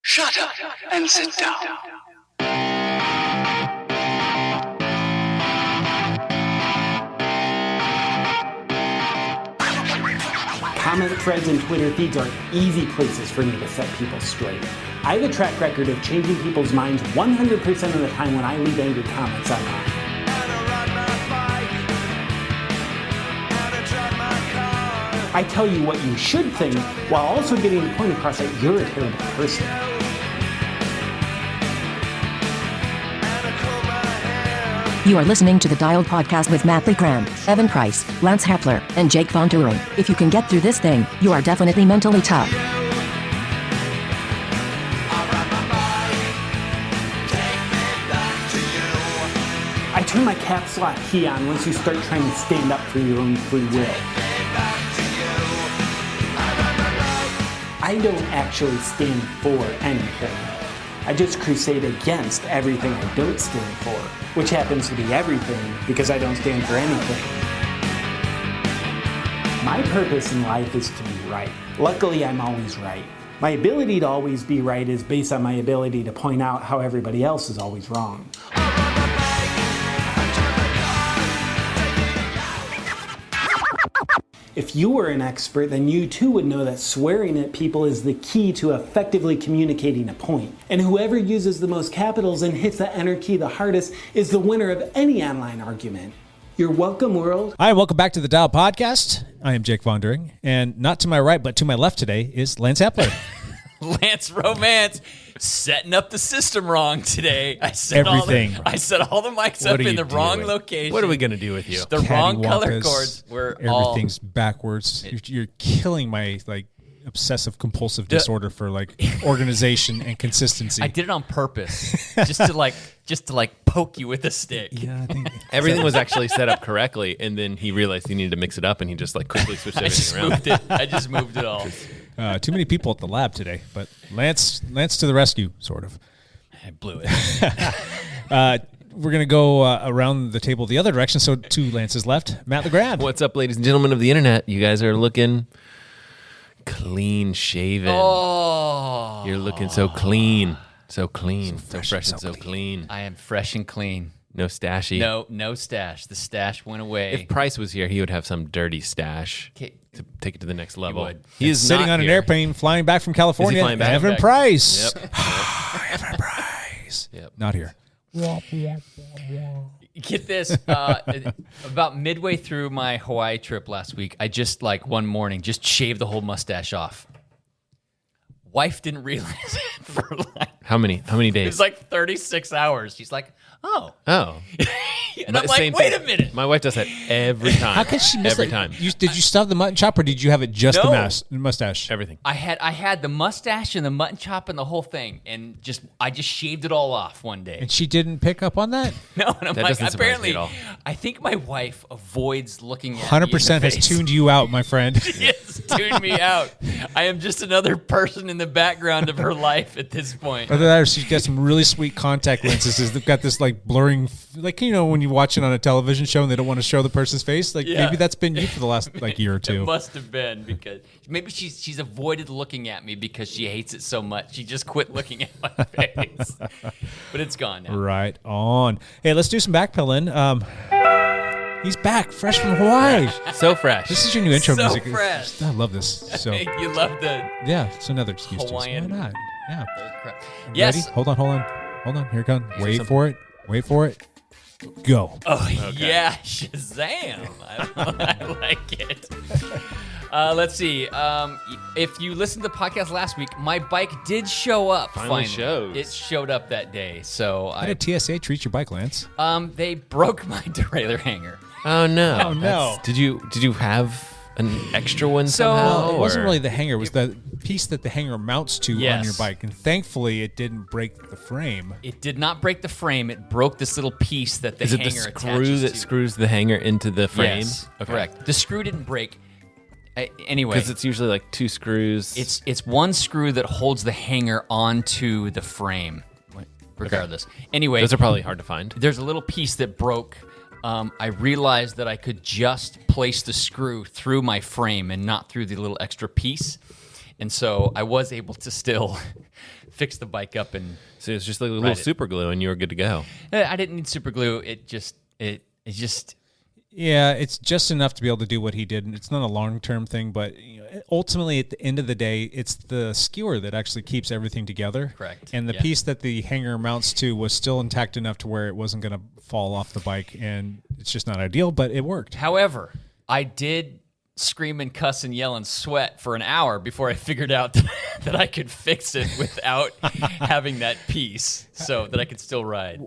Shut up and sit down. Comment threads and Twitter feeds are easy places for me to set people straight. I have a track record of changing people's minds 100% of the time when I leave angry comments online. I tell you what you should think while also getting the point across that you're a terrible person. You are listening to the Dialed Podcast with Matt Lee Graham, Evan Price, Lance Hepler, and Jake Von Turing. If you can get through this thing, you are definitely mentally tough. I turn my caps lock key on once you start trying to stand up for your own free will. I don't actually stand for anything. I just crusade against everything I don't stand for, which happens to be everything because I don't stand for anything. My purpose in life is to be right. Luckily, I'm always right. My ability to always be right is based on my ability to point out how everybody else is always wrong. If you were an expert, then you too would know that swearing at people is the key to effectively communicating a point. And whoever uses the most capitals and hits the enter key the hardest is the winner of any online argument. You're welcome, world. Hi, and welcome back to the Dial Podcast. I am Jake Von Turing, and not to my right, but to my left today is Lance Hepler. Lance Romance setting up the system wrong today. I set Everything. all the mics up in the wrong location. What are we going to do with you? The wrong color cords. Everything's backwards. You're killing my obsessive compulsive disorder for organization and consistency. I did it on purpose, just to poke you with a stick. Yeah, I think Everything was actually set up correctly, and then he realized he needed to mix it up, and he just quickly switched everything around. I just moved it all. Too many people at the lab today, but Lance to the rescue, sort of. I blew it. We're going to go around the table the other direction, so to Lance's left, Matt LeGrand. What's up, ladies and gentlemen of the internet? You guys are looking clean shaven. Oh, You're looking so clean. So clean. So fresh and so clean. I am fresh and clean. No stashy. No stash. The stash went away. If Price was here, he would have some dirty stash to take it to the next level. would. He is sitting not on an here. airplane flying back from California. flying back? Evan Back. Price. Yep. Evan Price. Yep. Not here. Get this, about midway through my Hawaii trip last week, I just one morning just shaved the whole mustache off. Wife didn't realize it for How many it days? was 36 hours. She's like, oh. And I'm like, Same wait thing. a minute. My wife does that every time. How can she miss every that? time? Did you still have the mutton chop, or did you have it just No. the mustache? Everything. I had the mustache and the mutton chop and the whole thing, and I just shaved it all off one day. And she didn't pick up on that? No, and I'm That like, doesn't surprise me apparently, at all. I think my wife avoids looking at 100% me has tuned you out, my friend. Yes, tuned me out. I am just another person in the background of her life at this point. Other than that, she's got some really sweet contact lenses. They've got this blurring, when you watch it on a television show and they don't want to show the person's face. Yeah. Maybe that's been you for the last year or two. It must have been, because maybe she's avoided looking at me because she hates it so much. She just quit looking at my face. But it's gone now. Right on. Hey, let's do some backpedaling. He's back, fresh from Hawaii. So fresh. This is your new intro So music. fresh. I love this. So You love the yeah, it's another excuse. Hawaiian. Why not? Yeah. old crap. Ready? Yes. Hold on. Here it comes. Wait for it. Go. Oh, yeah, Shazam. I like it. Let's see. If you listened to the podcast last week, my bike did show up. Finally shows. It showed up that day. So How did TSA treat your bike, Lance? they broke my derailleur hanger. Oh no! Oh, no. Did you have an extra one So- somehow? Well, it wasn't or- really the hanger. It was the piece that the hanger mounts to on Yes. your bike. And thankfully, it didn't break the frame. It did not break the frame. It broke this little piece that the Is it hanger the screw attaches that to. screws the hanger into the frame? Yes, correct. The screw didn't break. Anyway, Because it's usually two screws. it's one screw that holds the hanger onto the frame. Regardless. Anyway, Those are probably hard to find. there's a little piece that broke. I realized that I could just place the screw through my frame and not through the little extra piece. And so I was able to still fix the bike up and. So it's just like a little super glue, and you were good to go. I didn't need super glue. It just. Yeah, it's just enough to be able to do what he did. And it's not a long-term thing, but ultimately, at the end of the day, it's the skewer that actually keeps everything together. Correct. And the piece that the hanger mounts to was still intact enough to where it wasn't going to fall off the bike, and it's just not ideal, but it worked. However, I did scream and cuss and yell and sweat for an hour before I figured out that I could fix it without having that piece so that I could still ride.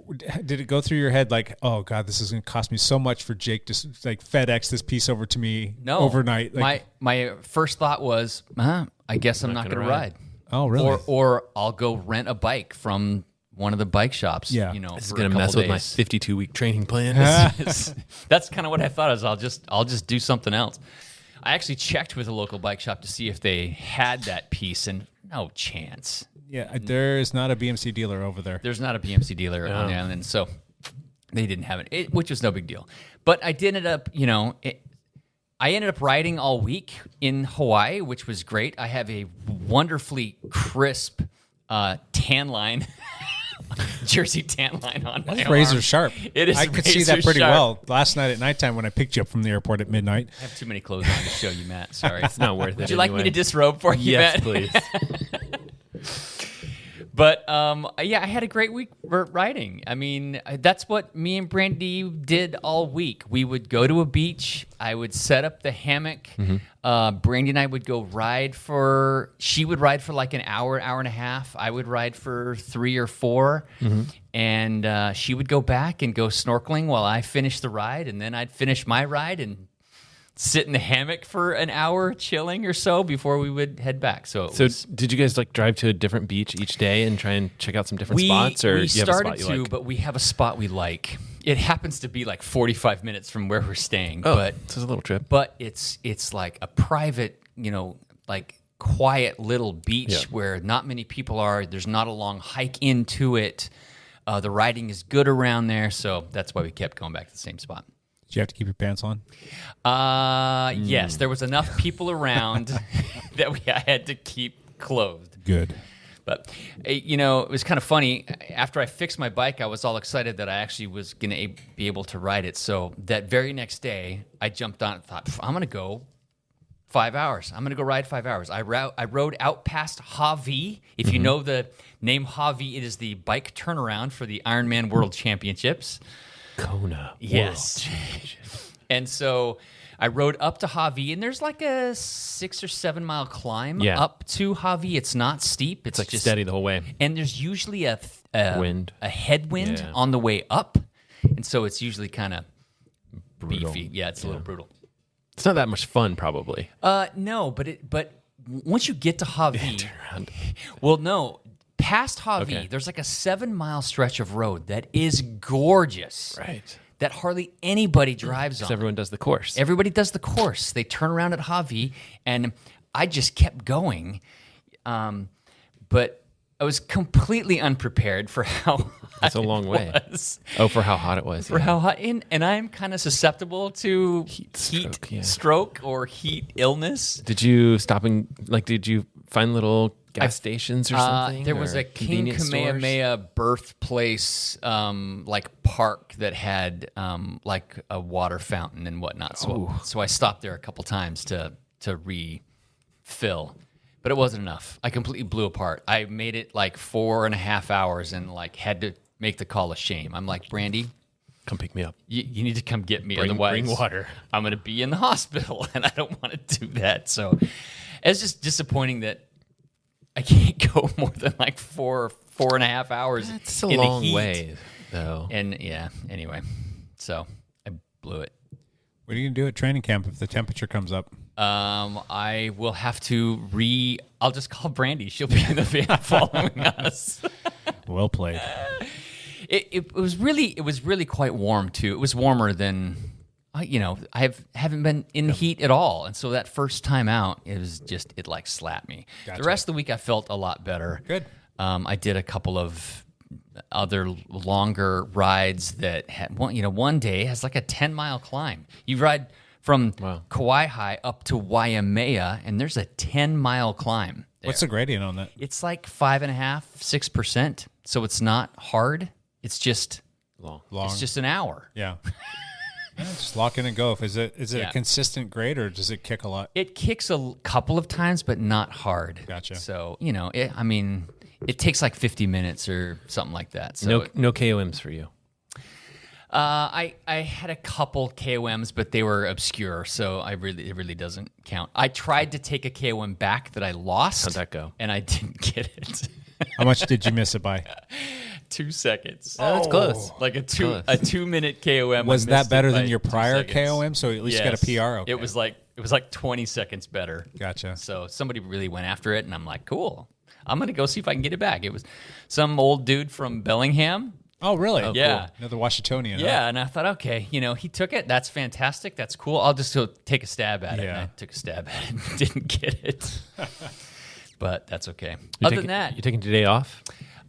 Did it go through your head like, oh, God, this is going to cost me so much for Jake to like FedEx this piece over to me overnight? Like, my first thought was, I guess I'm not going to ride. Oh, really? Or I'll go rent a bike from one of the bike shops. Yeah. This is going to mess with my 52-week training plan. That's kind of what I thought. Is I'll just do something else. I actually checked with a local bike shop to see if they had that piece, and no chance. Yeah, there is not a BMC dealer over there. There's not a BMC dealer on the island, so they didn't have it, which was no big deal. But I ended up riding all week in Hawaii, which was great. I have a wonderfully crisp tan line. Jersey tan line on my arm. Razor sharp. It is. I could see that pretty well last night at nighttime when I picked you up from the airport at midnight. I have too many clothes on to show you, Matt. Sorry. It's not worth it. Would you like me to disrobe for you, Yes, Matt? please. But I had a great week riding. I mean, that's what me and Brandy did all week. We would go to a beach. I would set up the hammock. Brandy and I would go ride she would ride for like an hour, hour and a half. I would ride for 3 or 4. And she would go back and go snorkeling while I finished the ride. And then I'd finish my ride and sit in the hammock for an hour chilling or so before we would head back. So did you guys like drive to a different beach each day and try and check out some different spots? Or we you have a started spot you like? but we have a spot we like. It happens to be like 45 minutes from where we're staying. Oh, but this is a little trip. But it's like a private, like quiet little beach where not many people are. There's not a long hike into it. The riding is good around there. So that's why we kept going back to the same spot. Did you have to keep your pants on? Yes, there was enough people around that I had to keep clothed. Good. But, it was kind of funny. After I fixed my bike, I was all excited that I actually was going to be able to ride it. So that very next day, I jumped on and thought, I'm going to go 5 hours. I'm going to go ride 5 hours. I rode out past Hawi. If you know the name Hawi, it is the bike turnaround for the Ironman World Championships. Kona. Yes. And so I rode up to Hawi, and there's like a 6 or 7 mile climb up to Hawi. It's not steep. It's like just steady the whole way. And there's usually a headwind Yeah. on the way up. And so it's usually kind of beefy. Yeah, it's a little brutal. It's not that much fun, probably. No, but once you get to Hawi, Turn around. well, no. Past Hawi, Okay. there's like a 7 mile stretch of road that is gorgeous. Right. That hardly anybody drives on. Because everyone does the course. Everybody does the course. They turn around at Hawi, and I just kept going. But I was completely unprepared for how That's a long way. Oh, for how hot it was. For how hot. And I'm kind of susceptible to heat stroke or heat illness. Did you stop and, did you find little gas stations or something? There was or a King convenience stores? Kamehameha birthplace, park that had like a water fountain and whatnot. So I stopped there a couple times to refill, but it wasn't enough. I completely blew apart. I made it like 4.5 hours and had to make the call of shame. I'm like, Brandy, come pick me up. You need to come get me. Bring Otherwise, water. I'm going to be in the hospital, and I don't want to do that. So it's just disappointing that I can't go more than like 4.5 hours. That's a in long the heat. way, though. And anyway, so I blew it. What are you going to do at training camp if the temperature comes up? I will have to I'll just call Brandy. She'll be in the van following us. Well played. It was really quite warm too. It was warmer than I haven't been in the heat at all, and so that first time out, it like slapped me. Gotcha. The rest of the week, I felt a lot better. Good. I did a couple of other longer rides that had one day has like a 10-mile climb. You ride from Kauai High up to Waimea, and there's a 10-mile climb there. What's the gradient on that? It's like 5.5%, 6%. So it's not hard. It's just Long. It's just an hour. Yeah. Just lock in and go. Is it a consistent grade or does it kick a lot? It kicks a couple of times, but not hard. Gotcha. So, it takes like 50 minutes or something like that. So No KOMs for you. I had a couple KOMs, but they were obscure, so it really doesn't count. I tried to take a KOM back that I lost. How'd that go? And I didn't get it. How much did you miss it by? 2 seconds. Oh, that's close. Like a 2-minute KOM. Was I that missed better it than by your 2 prior seconds. KOM? So at least you got a PR. Okay. It was like 20 seconds better. Gotcha. So somebody really went after it, and I'm like, cool. I'm gonna go see if I can get it back. It was some old dude from Bellingham. Oh, really? Oh, yeah. Cool. Another Washingtonian. Yeah, Huh? and I thought, okay, he took it. That's fantastic. That's cool. I'll just go take a stab at it. Yeah. And I took a stab at it and didn't get it. But that's okay. Other than that, You taking today off?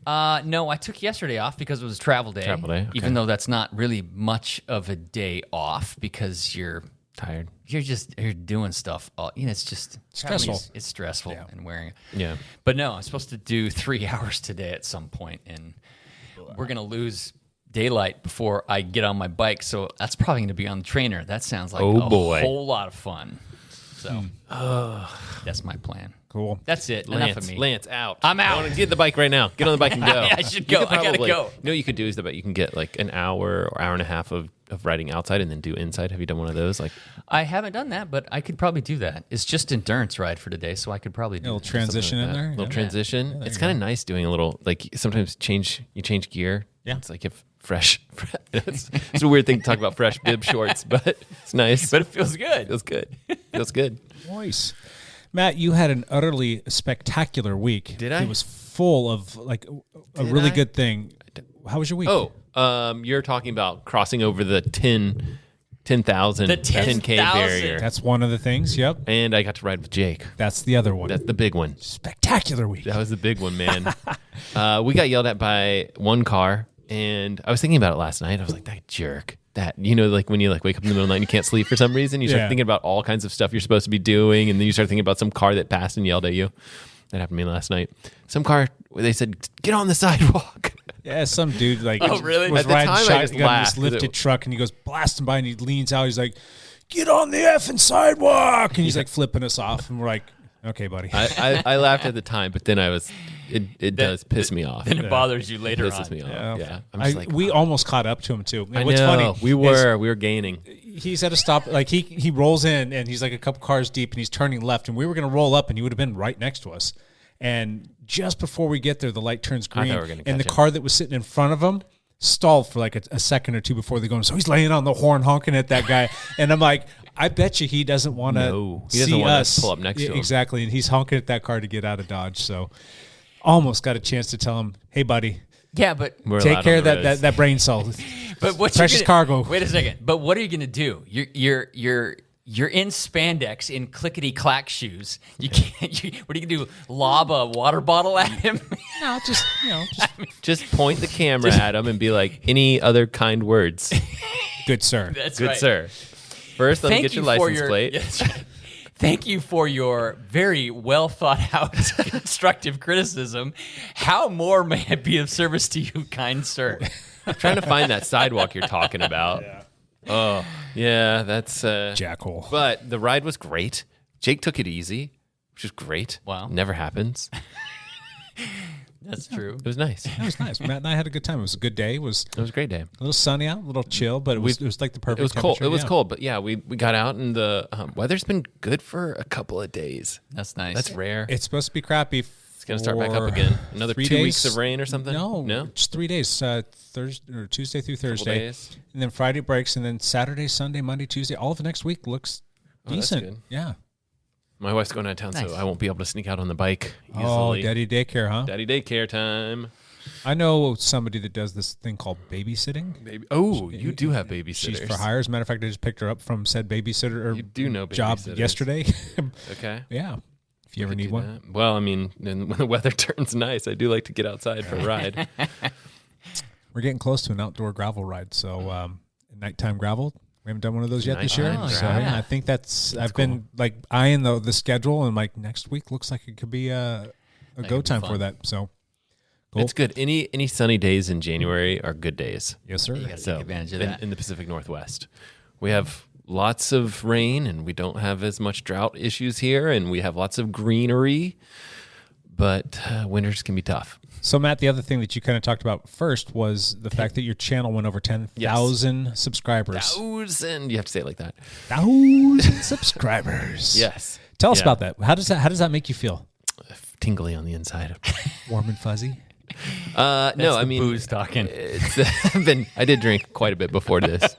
no, I took yesterday off because it was travel day. Travel day, okay. Even though that's not really much of a day off because you're Tired. you're doing stuff. It's just Stressful. It's stressful and wearing it. Yeah. But no, I'm supposed to do 3 hours today at some point, and we're gonna lose daylight before I get on my bike. So that's probably gonna be on the trainer. That sounds like a whole lot of fun. So that's my plan. Cool. That's it. Enough of me. Lance, out. I'm out. I wanna get the bike right now. Get on the bike and go. I should go. You could I gotta probably- go. You know what you could do is that you can get like an hour or hour and a half of riding outside and then do inside. Have you done one of those? Like, I haven't done that, but I could probably do that. It's just endurance ride for today, so I could probably A do little that. transition in there. little Yeah. transition. there It's you kind of nice doing a little, like sometimes you change gear. Yeah. It's like if fresh. it's a weird thing to talk about fresh bib shorts, but it's nice. But it feels good. Feels good. Feels good. Nice. Matt, you had an utterly spectacular week. Did I? It was full of like a really good thing. How was your week? Oh, you're talking about crossing over the 10,000 The 10K 10,000. barrier. That's one of the things. Yep. And I got to ride with Jake. That's the other one. That's the big one. Spectacular week. That was the big one, man. We got yelled at by one car, and I was thinking about it last night. I was like, that jerk. That, like when you like wake up in the middle of the night and you can't sleep for some reason, you start thinking about all kinds of stuff you're supposed to be doing, and then you start thinking about some car that passed and yelled at you. That happened to me last night. Some car, they said, get on the sidewalk. Yeah, some dude like really? was At the riding time, I shotgun just in this laughed, 'cause lifted it- truck, and he goes blasting by, and he leans out. He's like, "Get on the effing sidewalk!" And he's like flipping us off, and we're like, "Okay, buddy." I laughed at the time, but then it does piss me off. Then it bothers you later It pisses on. me off. Yeah. I'm I- just like, we almost caught up to him too. And I what's know. funny? We were gaining. He's at a stop. Like he rolls in, and he's like a couple cars deep, and he's turning left, and we were going to roll up, and he would have been right next to us. And just before we get there, the light turns I thought green, we were gonna and the catch him. car that was sitting in front of him stalled for like a second or two before they go. So he's laying on the horn, honking at that guy, and I'm like, I bet you he doesn't want to No, he doesn't see wanna us pull up next to him. Exactly, and he's honking at that car to get out of Dodge. So almost got a chance to tell him, "Hey, buddy, Yeah, but We're take allowed care on of the that roads. that brain cell." But what Precious you gonna, cargo. Wait a second. But what are you gonna do? You're in spandex in clickety clack shoes. You can't. What are you gonna do? Lob a water bottle at him? No, just Just point the camera at him and be like, any other kind words? good sir. That's Good right. sir. First, let me Thank get your you for license plate. Yeah, that's right. Thank you for your very well thought out constructive criticism. How more may I be of service to you, kind sir? I'm trying to find that sidewalk you're talking about. Oh, yeah, that's... Jackhole. But the ride was great. Jake took it easy, which is great. Wow. Never happens. That's true. It was nice. It was nice. Matt and I had a good time. It was a good day. It was It was a great day. a little sunny out, a little chill, but it was like the perfect It was cold. temperature, It was yeah. cold, but yeah, we got out and the weather's been good for a couple of days. That's nice. That's rare. It's supposed to be crappy. It's going to start back up again. Another 2 3 weeks days? of rain or something? No, just 3 days. Thursday or Tuesday through Thursday, days. and then Friday breaks, and then Saturday, Sunday, Monday, Tuesday. All of the next week looks Oh, that's decent. good. Yeah. My wife's going out of town, Nice. so I won't be able to sneak out on the bike easily. Oh, daddy daycare, huh? Daddy daycare time. I know somebody that does this thing called babysitting. Baby. Oh, you do have babysitters. She's for hire. As a matter of fact, I just picked her up from said babysitter You do know job babysitters. yesterday. Okay. Yeah. If you ever Could need do one. that. Well, I mean, when the weather turns nice, I do like to get outside for a ride. We're getting close to an outdoor gravel ride. So nighttime gravel, We haven't done one of those yet Nice. this year. Oh, So yeah. yeah, I think I've been like eyeing the schedule, and like next week looks like it could be a go be time fun. for that. So cool. It's good. Any sunny days in January are good days. Yes, sir. You got to take advantage of that. In the Pacific Northwest, we have lots of rain, and we don't have as much drought issues here, and we have lots of greenery. But winters can be tough. So Matt, the other thing that you kind of talked about first was the fact that your channel went over 10,000 subscribers. 1,000. You have to say it like that. 1,000 subscribers. Yes. Tell us Yeah. about that. How does that make you feel? Tingly on the inside. Warm and fuzzy? No, I mean, booze talking. I did drink quite a bit before this.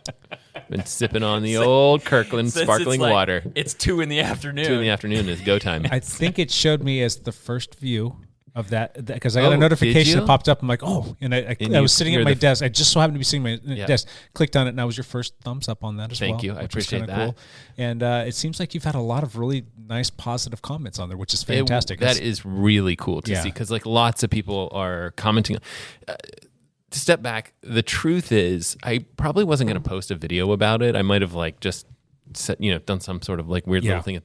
Been sipping on the old Kirkland sparkling water. It's 2 in the afternoon. 2 in the afternoon is go time. I think it showed me as the first view of that because I got Oh, a did notification you? that popped up. I'm like, oh, and I you- was sitting at you're my the- desk. I just so happened to be sitting at my Yeah. desk. Clicked on it, and that was your first thumbs up on that as well. Thank you. I which was appreciate kinda that. Cool. And it seems like you've had a lot of really nice positive comments on there, which is fantastic. That is really cool to Yeah. see because like lots of people are commenting. To step back, the truth is I probably wasn't going to post a video about it. I might have like just done some sort of like weird Yeah. little thing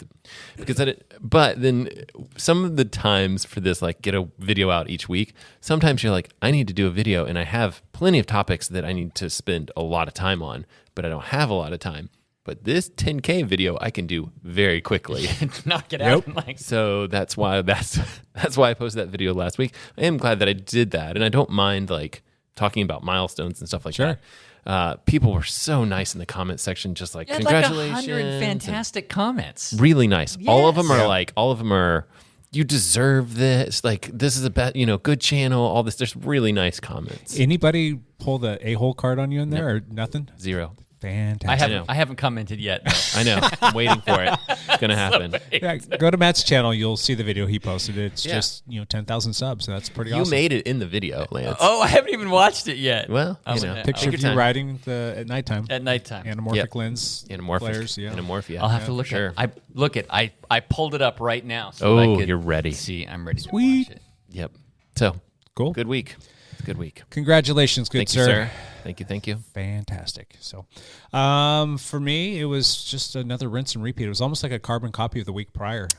but then some of the times for this, like get a video out each week, sometimes you're like, I need to do a video and I have plenty of topics that I need to spend a lot of time on, but I don't have a lot of time. But this 10K video I can do very quickly. Knock it out. Like, So that's why I posted that video last week. I am glad that I did that, and I don't mind like talking about milestones and stuff like Sure. that. People were so nice in the comment section, just like you had congratulations, like 100 and fantastic comments. really nice. All of them are Yes. all of them are. You deserve this. Like this is a good channel. All this. There's really nice comments. Anybody pull the a-hole card on you in there or nothing? 0. Fantastic. I haven't commented yet. I know. I'm waiting for it. It's gonna happen. Yeah, go to Matt's channel. You'll see the video he posted. It's Yeah. just 10,000 subs. So that's pretty You awesome. made it in the video, Lance. Oh, I haven't even watched it yet. Well, I'm you know, gonna- Picture Take of your you time. riding at nighttime. at nighttime. Anamorphic Yep. lens. Anamorphic. Flares, yeah. Anamorphia. I'll have to look sure. at it. I pulled it up right now. So Oh, I could you're ready. See, I'm ready to Sweet. watch it. Yep. So Cool. good week. It's a good week. Congratulations, good Thank sir. you, sir. Thank you. Fantastic. So, for me, it was just another rinse and repeat. It was almost like a carbon copy of the week prior.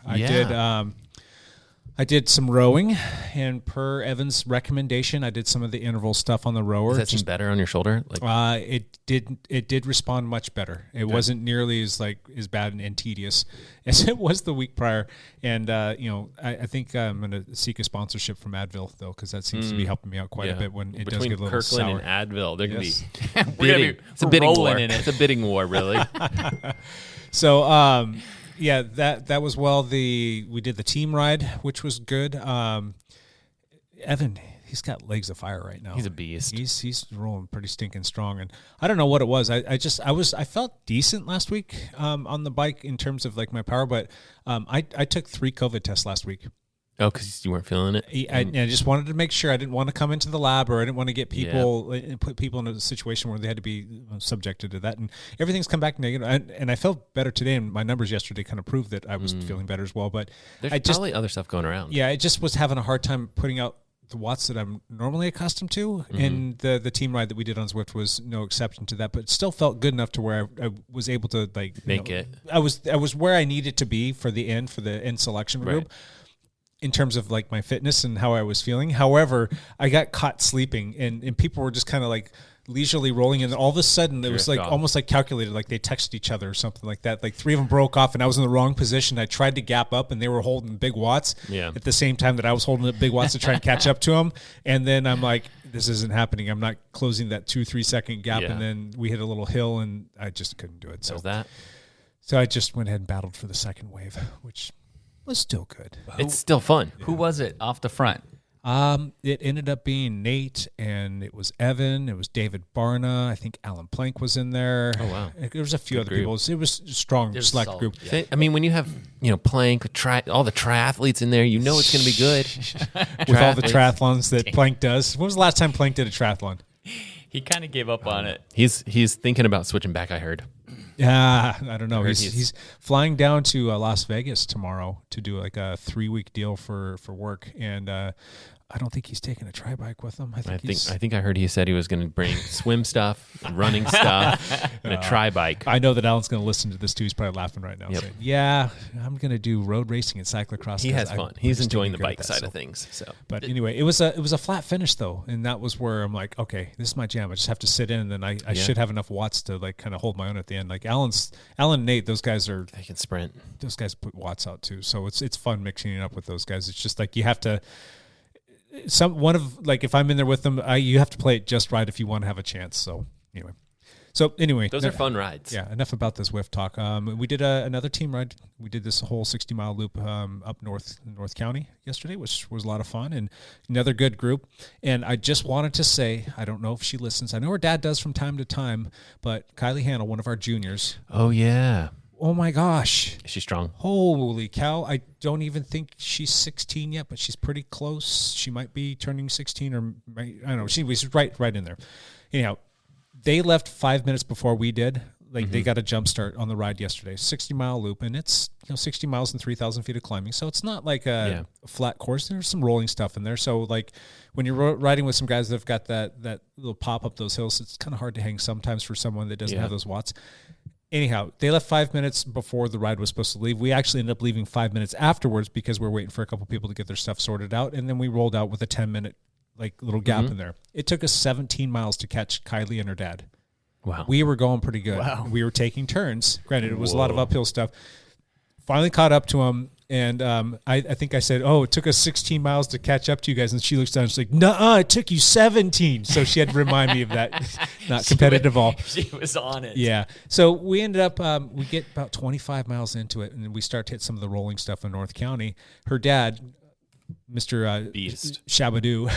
I did some rowing, and per Evan's recommendation, I did some of the interval stuff on the rower. Does that seem better on your shoulder? Like It did respond much better. It wasn't nearly as bad and tedious as it was the week prior. And I think I'm going to seek a sponsorship from Advil though, because that seems to be helping me out quite a bit when it does between get a little Kirkland sour. and Advil, they're going to Yes. be We're gonna bidding. be It's a bidding war. rolling in it. It's a bidding war, really. So yeah, that was we did the team ride, which was good. Evan, he's got legs of fire right now. He's a beast. He's rolling pretty stinking strong, and I don't know what it was. I felt decent last week on the bike in terms of like my power, but I took 3 COVID tests last week. Oh, because you weren't feeling it? I just wanted to make sure I didn't want to come into the lab, or I didn't want to get people and put people in a situation where they had to be subjected to that. And everything's come back negative. And I felt better today, and my numbers yesterday kind of proved that I was feeling better as well. But There's probably other stuff going around. I just was having a hard time putting out the watts that I'm normally accustomed to, and the team ride that we did on Zwift was no exception to that. But it still felt good enough to where I was able to Make it. I was where I needed to be for the end selection group. Right. In terms of like my fitness and how I was feeling. However, I got caught sleeping, and people were just kind of like leisurely rolling, and all of a sudden it was Drift like off. almost like calculated, like they texted each other or something like that. Like 3 of them broke off, and I was in the wrong position. I tried to gap up, and they were holding big watts at the same time that I was holding the big watts to try and catch up to them. And then I'm like, this isn't happening. I'm not closing that 2-3 second gap. Yeah. And then we hit a little hill, and I just couldn't do it. So that. So I just went ahead and battled for the second wave, which was still good. It's still fun. Who was it off the front? It ended up being Nate, and it was Evan, it was David Barna, I think Alan Plank was in there. Oh, wow. There was a few other group. people. It was a strong, It was select solid, group. yeah. I mean, when you have, Plank, all the triathletes in there, you know it's going to be good. With all the Triathletes. triathlons that Plank does. When was the last time Plank did a triathlon? He kind of gave up on it. He's thinking about switching back, I heard. Yeah, I don't know. heard He's flying down to Las Vegas tomorrow to do like a 3-week deal for work, and I don't think he's taking a tri-bike with him. I think I heard he said he was going to bring swim stuff, running stuff, and a tri-bike. I know that Alan's going to listen to this too. He's probably laughing right now. Yep. Saying, yeah, I'm going to do road racing and cyclocross. He has fun. He's enjoying the bike side of things. So, but anyway, it was a flat finish though, and that was where I'm like, okay, this is my jam. I just have to sit in, and then I should have enough watts to like kind of hold my own at the end. Like Alan and Nate, those guys they can sprint. Those guys put watts out too, so it's fun mixing it up with those guys. It's just like you have to. If I'm in there with them, you have to play it just right if you want to have a chance. So anyway, those are fun rides. Yeah, enough about this whiff talk. We did another team ride. We did this whole 60-mile loop up North County yesterday, which was a lot of fun and another good group. And I just wanted to say, I don't know if she listens. I know her dad does from time to time, but Kylie Hannell, one of our juniors. Oh yeah. Oh my gosh. Is she strong? Holy cow. I don't even think she's 16 yet, but she's pretty close. She might be turning 16 or I don't know. She was right in there. Anyhow, they left 5 minutes before we did. Like they got a jump start on the ride yesterday, 60-mile loop, and it's 60 miles and 3,000 feet of climbing. So it's not like a flat course. There's some rolling stuff in there. So like when you're riding with some guys that have got that little pop up those hills, it's kind of hard to hang sometimes for someone that doesn't have those watts. Anyhow, they left 5 minutes before the ride was supposed to leave. We actually ended up leaving 5 minutes afterwards because we're waiting for a couple people to get their stuff sorted out, and then we rolled out with a 10-minute little gap in there. It took us 17 miles to catch Kylie and her dad. Wow. We were going pretty good. Wow. We were taking turns. Granted, it was a lot of uphill stuff. Finally caught up to him, and I think I said, it took us 16 miles to catch up to you guys. And she looks down and she's like, nuh-uh, it took you 17. So she had to remind me of that. Not competitive at all. She was on it. Yeah. So we ended up, we get about 25 miles into it, and we start to hit some of the rolling stuff in North County. Her dad, Mr. Beast Shabadoo,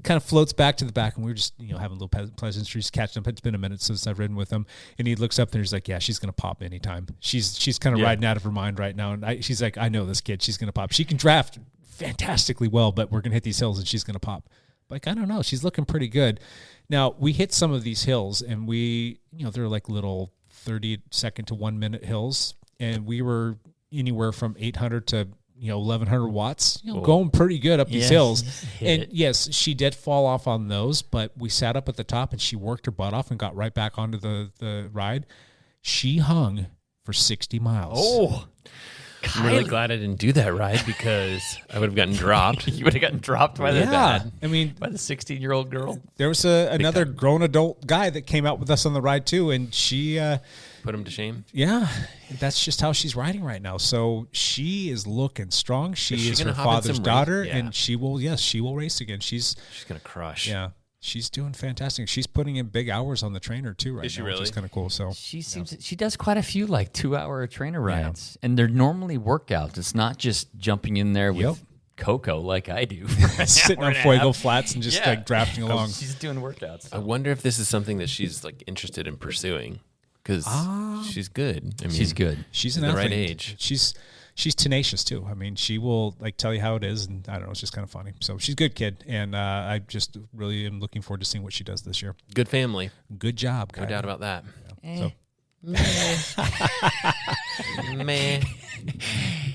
kind of floats back to the back, and we were just having a little pleasantries, catching up. It's been a minute since I've ridden with him, and he looks up and he's like, "Yeah, she's gonna pop anytime. She's kind of riding out of her mind right now." And she's like, "I know this kid. She's gonna pop. She can draft fantastically well, but we're gonna hit these hills, and she's gonna pop." Like, I don't know. She's looking pretty good. Now we hit some of these hills, and they're like little 30-second to 1 minute hills, and we were anywhere from 800 to 1,100 watts, going pretty good up these hills. And yes, she did fall off on those, but we sat up at the top and she worked her butt off and got right back onto the ride. She hung for 60 miles. Oh, I'm really glad I didn't do that ride because I would have gotten dropped. You would have gotten dropped by the dad. I mean, by the 16-year-old girl. There was another grown adult guy that came out with us on the ride too, and she put him to shame. Yeah, that's just how she's riding right now. So she is looking strong. She is her father's daughter, and she will race again. She's gonna crush. Yeah. She's doing fantastic. She's putting in big hours on the trainer too right is she now, really? which is kind of cool. So she does quite a few 2-hour trainer rides, and they're normally workouts. It's not just jumping in there with Coco like I do, sitting on Fuego flats and just drafting along. She's doing workouts. I wonder if this is something that she's interested in pursuing because she's good. I mean, she's good. She's an at the athlete. right age. She's tenacious too. I mean, she will tell you how it is, and I don't know. It's just kind of funny. So she's a good kid, and I just really am looking forward to seeing what she does this year. Good family. Good job, Kyle. No doubt about that. Yeah. Meh.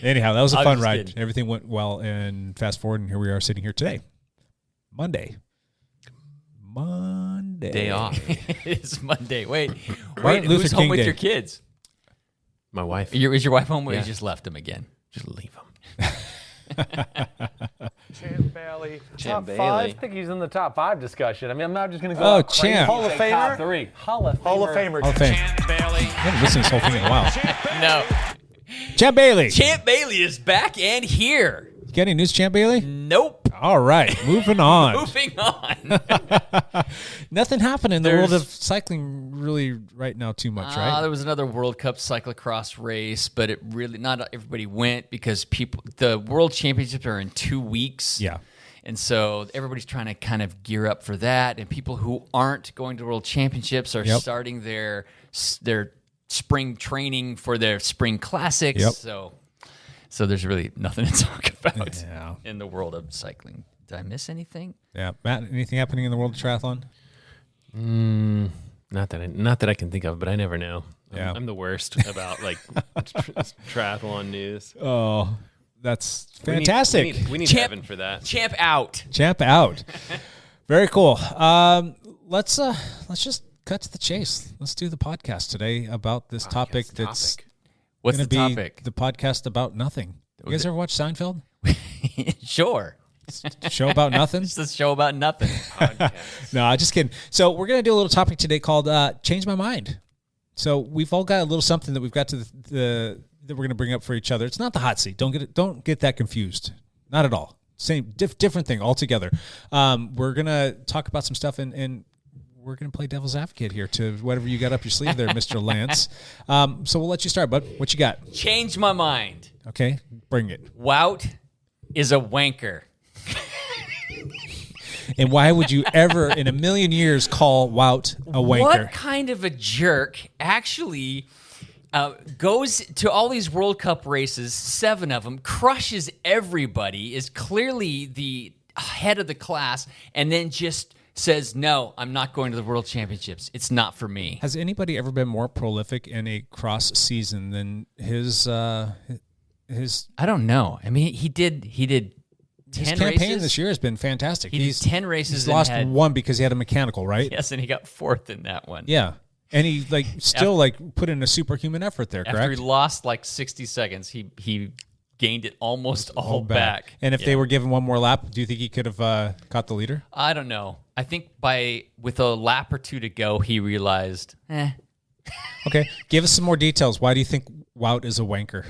Anyhow, that was a fun ride. Kidding. Everything went well, and fast forward, and here we are sitting here today, Monday. Day off. It's Monday. Wait, who's home with Day. your kids? My wife. Is your wife home, or you just left them again? Just leave them. Champ Bailey. Champ Top 5? Bailey. I think he's in the top 5 discussion. I mean, I'm not just going to go out crazy. Champ. Hall of Famer. Top 3. Hall of Famer. Hall of Fame. Champ Bailey. I haven't listened to this whole thing in a while. No. Champ Bailey. Champ Bailey is back and here. You got any news, Champ Bailey? Nope. All right, moving on. Moving on. Nothing happened in the world of cycling really right now too much, right? There was another World Cup cyclocross race, but it really not everybody went because the World Championships are in 2 weeks. Yeah. And so everybody's trying to kind of gear up for that, and people who aren't going to World Championships are starting their spring training for their spring classics. Yep. So there's really nothing to talk about in the world of cycling. Did I miss anything? Yeah, Matt. Anything happening in the world of triathlon? Not that I can think of, but I never know. Yeah. I'm the worst about triathlon news. Oh, That's fantastic. We need Champ- Evan for that. Champ out. Champ out. Very cool. Let's just cut to the chase. Let's do the podcast today about this topic that's What's going the to be topic? the podcast about nothing. You guys ever watch Seinfeld? Sure. Show about nothing? It's a show about nothing. No, I'm just kidding. So we're going to do a little topic today called Change My Mind. So we've all got a little something that we've got to that we're going to bring up for each other. It's not the hot seat. Don't get that confused. Not at all. Same different thing altogether. We're going to talk about some stuff and we're going to play devil's advocate here to whatever you got up your sleeve there, Mr. Lance. So we'll let you start, bud. What you got? Change my mind. Okay, bring it. Wout is a wanker. And why would you ever in a million years call Wout a wanker? What kind of a jerk actually goes to all these World Cup races, 7 of them, crushes everybody, is clearly the head of the class, and then just says, no, I'm not going to the World Championships. It's not for me. Has anybody ever been more prolific in a cross season than his? I don't know. I mean, he did 10 His campaign races. this year has been fantastic. He did 10 races He's and lost had- one because he had a mechanical, right? Yes, and he got 4th in that one. Yeah. And he still put in a superhuman effort there, After correct? he lost like 60 seconds, he gained it almost all back. And if they were given one more lap, do you think he could have caught the leader? I don't know. I think with a lap or 2 to go, he realized, Okay. Give us some more details. Why do you think Wout is a wanker?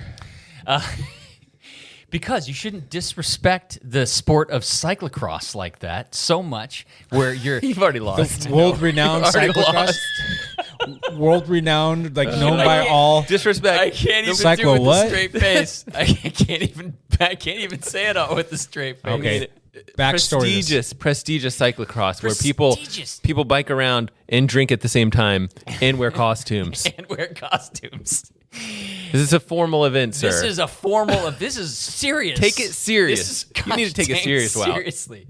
because you shouldn't disrespect the sport of cyclocross like that so much where You've already lost. World-renowned Already cyclocross. World-renowned, known by all. Disrespect. I can't even Cyclo do it with what? a straight face. I can't even say it all with a straight face. Okay. Backstory. to this. Prestigious cyclocross where Prestigious. people bike around and drink at the same time and wear costumes. And wear costumes. This is a formal event, sir. This is a formal. This is serious. Take it serious. This is You need to take it dang serious, Wout. seriously.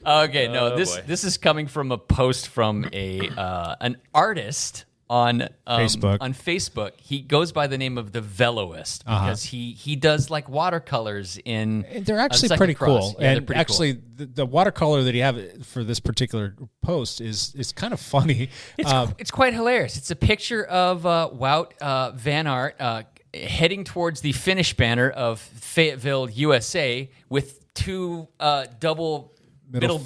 Okay, no. Oh, This boy. this is coming from a post from an artist on Facebook. On Facebook, he goes by the name of the Veloist because he does like watercolors in. They're actually cyclocross. pretty cool. Yeah, they're And pretty actually, cool. the watercolor that you have for this particular post is kind of funny. It's quite hilarious. It's a picture of Wout Van Aert heading towards the finish banner of Fayetteville, USA, with 2 double middle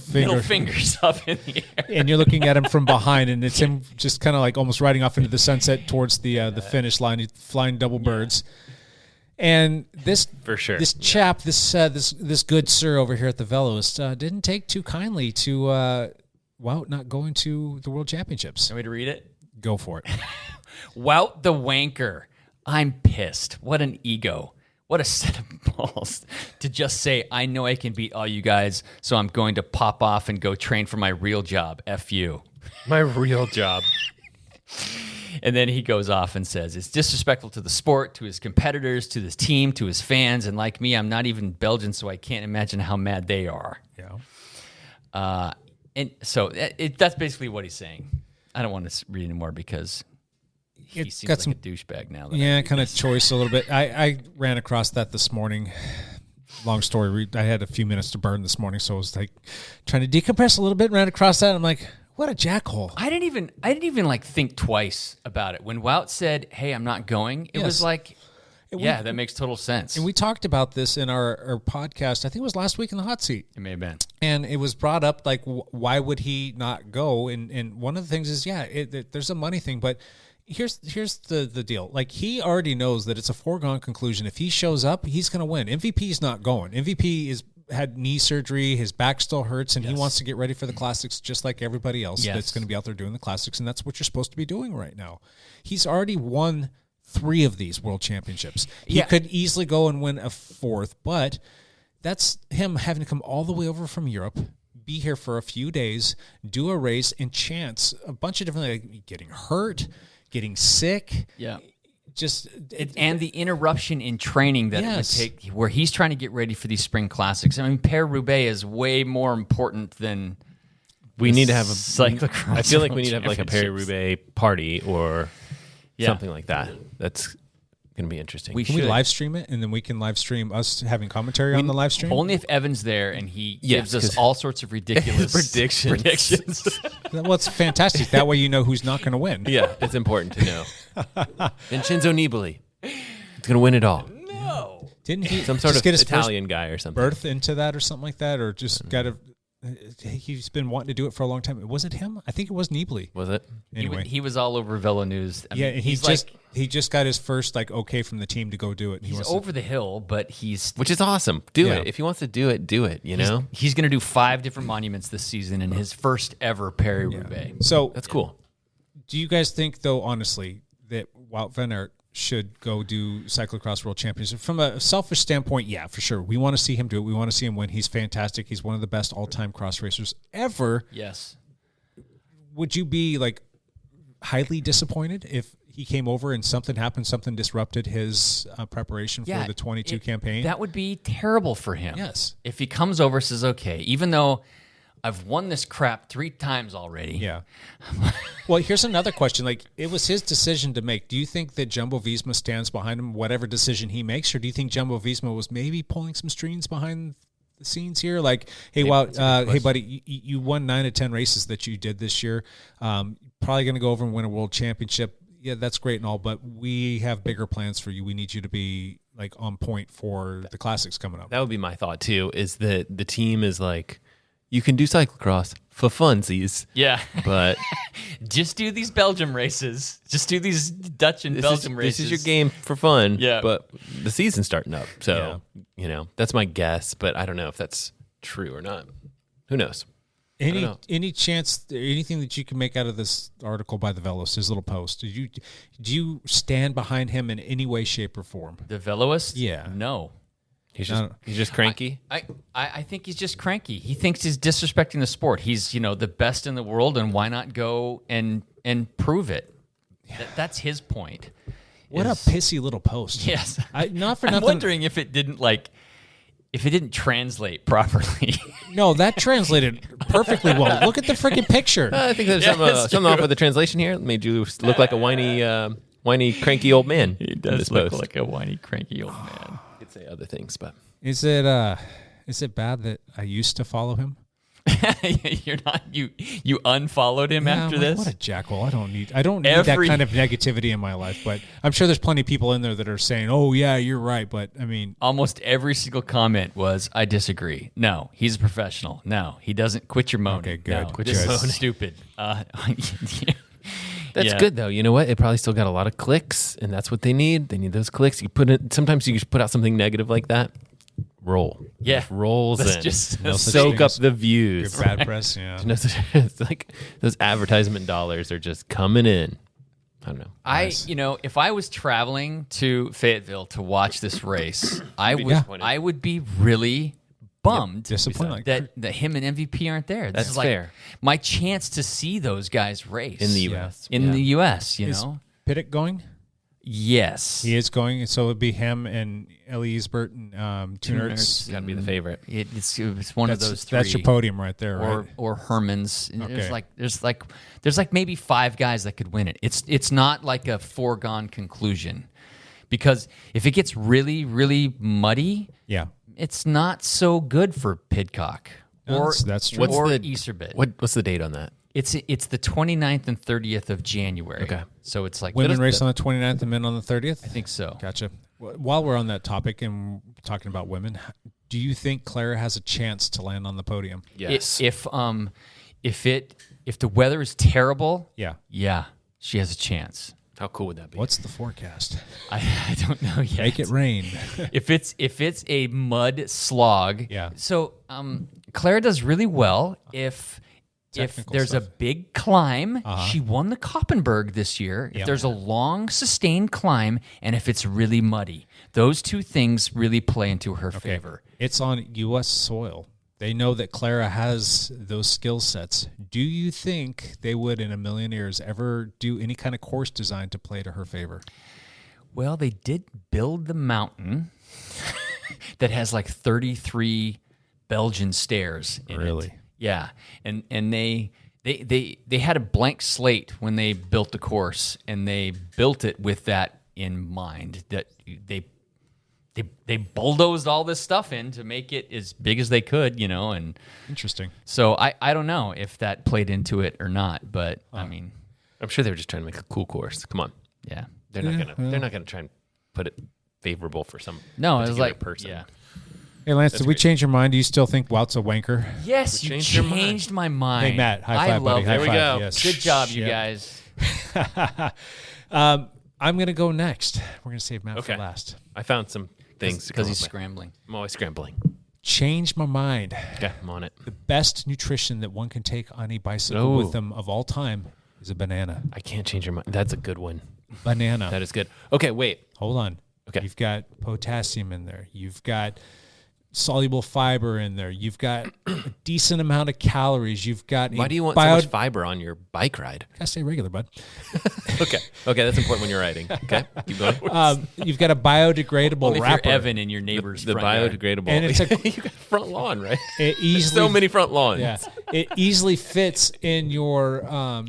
fingers up in the air. And you're looking at him from behind, and it's him just kind of almost riding off into the sunset towards the finish line, flying double birds. And this For sure. this chap, this good sir over here at the Veloist, didn't take too kindly to Wout not going to the World Championships. Want me to read it? Go for it. Wout the wanker. I'm pissed. What an ego. What a set of balls to just say, I know I can beat all you guys, so I'm going to pop off and go train for my real job. F you. My real job. And then he goes off and says, it's disrespectful to the sport, to his competitors, to his team, to his fans. And like me, I'm not even Belgian, so I can't imagine how mad they are. Yeah. And so that's basically what he's saying. I don't want to read anymore because he It's seems got like some- a douchebag now. That Yeah, kind of choice a little bit. I ran across that this morning. Long story. I had a few minutes to burn this morning, so I was trying to decompress a little bit. Ran across that. I'm like, what a jackhole. I didn't even think twice about it. When Wout said, hey, I'm not going, it was like, yeah, that makes total sense. And we talked about this in our podcast. I think it was last week in the hot seat. It may have been. And it was brought up why would he not go? And one of the things is, there's a money thing, but here's the deal. He already knows that it's a foregone conclusion. If he shows up, he's going to win. MVP's not going. MVP had knee surgery. His back still hurts, and he wants to get ready for the classics just like everybody else that's going to be out there doing the classics, and that's what you're supposed to be doing right now. He's already won 3 of these world championships. He could easily go and win a 4th, but that's him having to come all the way over from Europe, be here for a few days, do a race, and chance a bunch of different getting hurt, getting sick. Yeah. And the interruption in training that it would take, where he's trying to get ready for these spring classics. I mean, Paris-Roubaix is way more important than We need to have a cyclocross. I feel like we need to have a Paris-Roubaix party or something like that. Going to be interesting. We Can should we live stream it, and then we can live stream us having commentary on the live stream? only if Evan's there and he Yes, gives us 'cause- all sorts of ridiculous predictions. Well, it's fantastic. That way you know who's not going to win. Yeah, it's important to know. Vincenzo Nibali. It's going to win it all. Didn't he Some sort just of get his Italian guy or something. birth into that or something like that, or just got a? He's been wanting to do it for a long time. Was it him? I think it was Nibali. Was it? Anyway, He was all over Velo News. I yeah, mean, and he's he just got his first okay from the team to go do it. And he he's wants to- over the hill, but Which is awesome. Do Yeah. it. If he wants to do it, you know? he's going to do 5 different monuments this season in his first ever Paris-Roubaix. So That's cool. do you guys think, though, honestly, that Wout van Aert should go do cyclocross world championship? From a selfish standpoint, yeah, for sure. We want to see him do it. We want to see him win. He's fantastic. He's one of the best all-time cross racers ever. Yes. Would you be highly disappointed if he came over and something happened, something disrupted his preparation for the 22 campaign? That would be terrible for him. Yes. If he comes over and says, okay, even though I've won this crap 3 times already. Yeah. Well, here's another question. It was his decision to make. Do you think that Jumbo Visma stands behind him, whatever decision he makes, or do you think Jumbo Visma was maybe pulling some strings behind the scenes here? Hey, Wout, hey, buddy, you won 9 of 10 races that you did this year. Probably going to go over and win a world championship. Yeah, that's great and all, but we have bigger plans for you. We need you to be on point for the classics coming up. That would be my thought, too, is that the team is you can do cyclocross for funsies. Yeah. But just do these Belgium races. Just do these Dutch and Belgium races. This is your game for fun. Yeah. But the season's starting up. So, that's my guess. But I don't know if that's true or not. Who knows? Any chance, anything that you can make out of this article by the Velos, his little post? Do you stand behind him in any way, shape, or form? The Veloist? Yeah. No. He's just cranky. I think he's just cranky. He thinks he's disrespecting the sport. He's the best in the world, and why not go and prove it? That's his point. What a pissy little post. Yes. Not for I'm nothing. wondering if it didn't translate properly. No, that translated perfectly well. Look at the freaking picture. I think there's something off with the translation here. It made you look like a whiny, cranky old man. He does look like a whiny, cranky old man. I could say other things, but Is it bad that I used to follow him? You're not you unfollowed him after I'm this. What a jackhole! I don't need that kind of negativity in my life. But I'm sure there's plenty of people in there that are saying, "Oh yeah, you're right." But I mean, almost every single comment was, "I disagree." No, he's a professional. No, he doesn't. Quit your moaning. Okay, good. No, Quit this your is moaning. stupid. that's good though. You know what? It probably still got a lot of clicks, and that's what they need. They need those clicks. Sometimes you just put out something negative like that. Roll. Yeah. Just rolls That's in. just No such soak thing up as the views. good bad press. Yeah. It's like those advertisement dollars are just coming in. I don't know. Nice. If I was traveling to Fayetteville to watch this race, I would be really bummed disappointed. that him and MVP aren't there. This That's is like fair. my chance to see those guys race In the U.S. In the U.S., Is Piddock going? Yes. He is going, so it'd be him and Ellie Easbert and Two Nerds. It's got to be the favorite. It's one of those three. That's your podium right there, right? Or Herman's. Okay. There's like maybe 5 guys that could win it. It's not like a foregone conclusion, because if it gets really, really muddy, Yeah. it's not so good for Pidcock or that's true. or Easterbit. What's the date on that? It's the 29th and 30th of January. Okay. So it's like Women race on the 29th and men on the 30th? I think so. Gotcha. While we're on that topic and talking about women, do you think Clara has a chance to land on the podium? Yes. If the weather is terrible, Yeah. she has a chance. How cool would that be? What's the forecast? I don't know yet. Make it rain. if it's a mud slog. Yeah. So Clara does really well if Technical there's stuff. a big climb. She won the Koppenberg this year. Yeah. If there's a long sustained climb, and if it's really muddy, those two things really play into her favor. It's on U.S. soil. They know that Clara has those skill sets. Do you think they would, in a million years, ever do any kind of course design to play to her favor? Well, they did build the mountain that has like 33 Belgian stairs in Really? it. Yeah, and they had a blank slate when they built the course, and they built it with that in mind. That they bulldozed all this stuff in to make it as big as they could, and Interesting. so I don't know if that played into it or not, but I mean, I'm sure they were just trying to make a cool course. Come on, yeah. they're not gonna try and put it favorable for some No, it was particular like person. Yeah. Hey, Lance, did we change your mind? Do you still think Wout's a wanker? Yes, you changed your mind. changed my mind. Hey, Matt, high I five, buddy. love High it. There we five. go. Yes. Good job, you Yep. guys. I'm going to go next. We're going to save Matt Okay. for last. I found some things Because he's to come up scrambling. with. I'm always scrambling. Change my mind. Okay, I'm on it. The best nutrition that one can take on a bicycle with them of all time is a banana. I can't change your mind. That's a good one. Banana. That is good. Okay, wait. Hold on. Okay. You've got potassium in there. You've got soluble fiber in there. You've got a decent amount of calories. You've got Why do you want so much fiber on your bike ride? Gotta stay regular, bud. Okay, that's important when you're riding. Okay, keep going. You've got a biodegradable Only if wrapper. you're Evan in your neighbor's The front yard. biodegradable. And it's a- you got front lawn, right? It easily So many front lawns. Yeah, it easily fits in your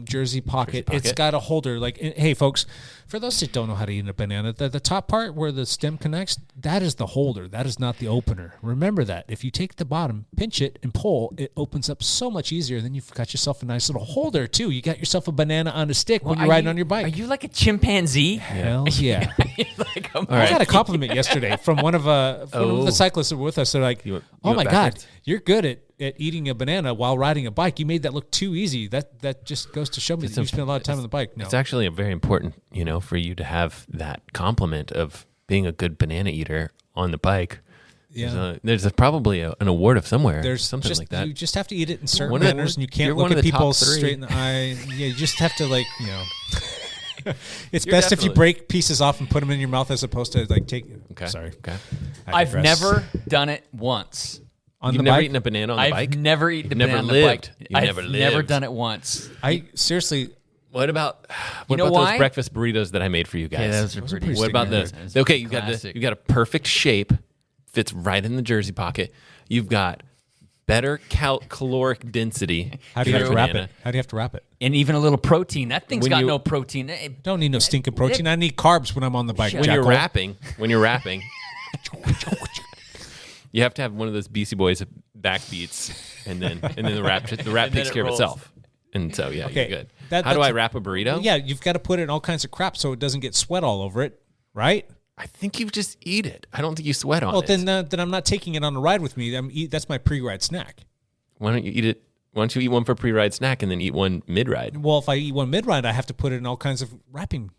jersey pocket. It's got a holder. Hey, folks, for those that don't know how to eat a banana, the top part where the stem connects, that is the holder. That is not the opener. Remember that. If you take the bottom, pinch it, and pull, it opens up so much easier. Then you've got yourself a nice little holder, too. You got yourself a banana on a stick when you're riding on your bike. Are you like a chimpanzee? Hell yeah. Like, I got a compliment yesterday from one of the cyclists that were with us. They're like, You "Oh went my backwards? God, you're good at eating a banana while riding a bike. You made that look too easy. That just goes to show me that you spend a lot of time on the bike." No, It's actually a very important, for you to have that compliment of being a good banana eater on the bike. Yeah. There's probably an award of somewhere. there's something just, like that. You just have to eat it in certain One of the- manners, and you you're can't one look of at the people top three. straight in the eye. Yeah, you just have to It's You're best if you definitely- break pieces off and put them in your mouth as opposed to take. Okay. Sorry. Okay. I I've digress. never done it once. on You've the never bike. eaten a banana on the I've bike? never eaten a Never banana on lived. the bike. You I've never never lived. done it once. I seriously. What about You know those why? breakfast burritos that I made for you guys? Okay, those are pretty. What about good. this? That's Okay, you got classic. a perfect shape, fits right in the jersey pocket. You've got better caloric density. How do you for have to your wrap banana. it? How do you have to wrap it? And even a little protein. That thing's When got you- no protein. Don't need no stinking protein. I need carbs when I'm on the bike. When you're Jacko. wrapping, you have to have one of those BC Boys backbeats, and then the wrap And takes then it care of rolls. itself. And so yeah, Okay, you're good. that- How do I that's- wrap a burrito? Yeah, you've got to put it in all kinds of crap so it doesn't get sweat all over it, right? I think you just eat it. I don't think you sweat on Well, it. then I'm not taking it on a ride with me. That's my pre-ride snack. Why don't you eat it? Why don't you eat one for pre-ride snack and then eat one mid-ride? Well, if I eat one mid-ride, I have to put it in all kinds of wrapping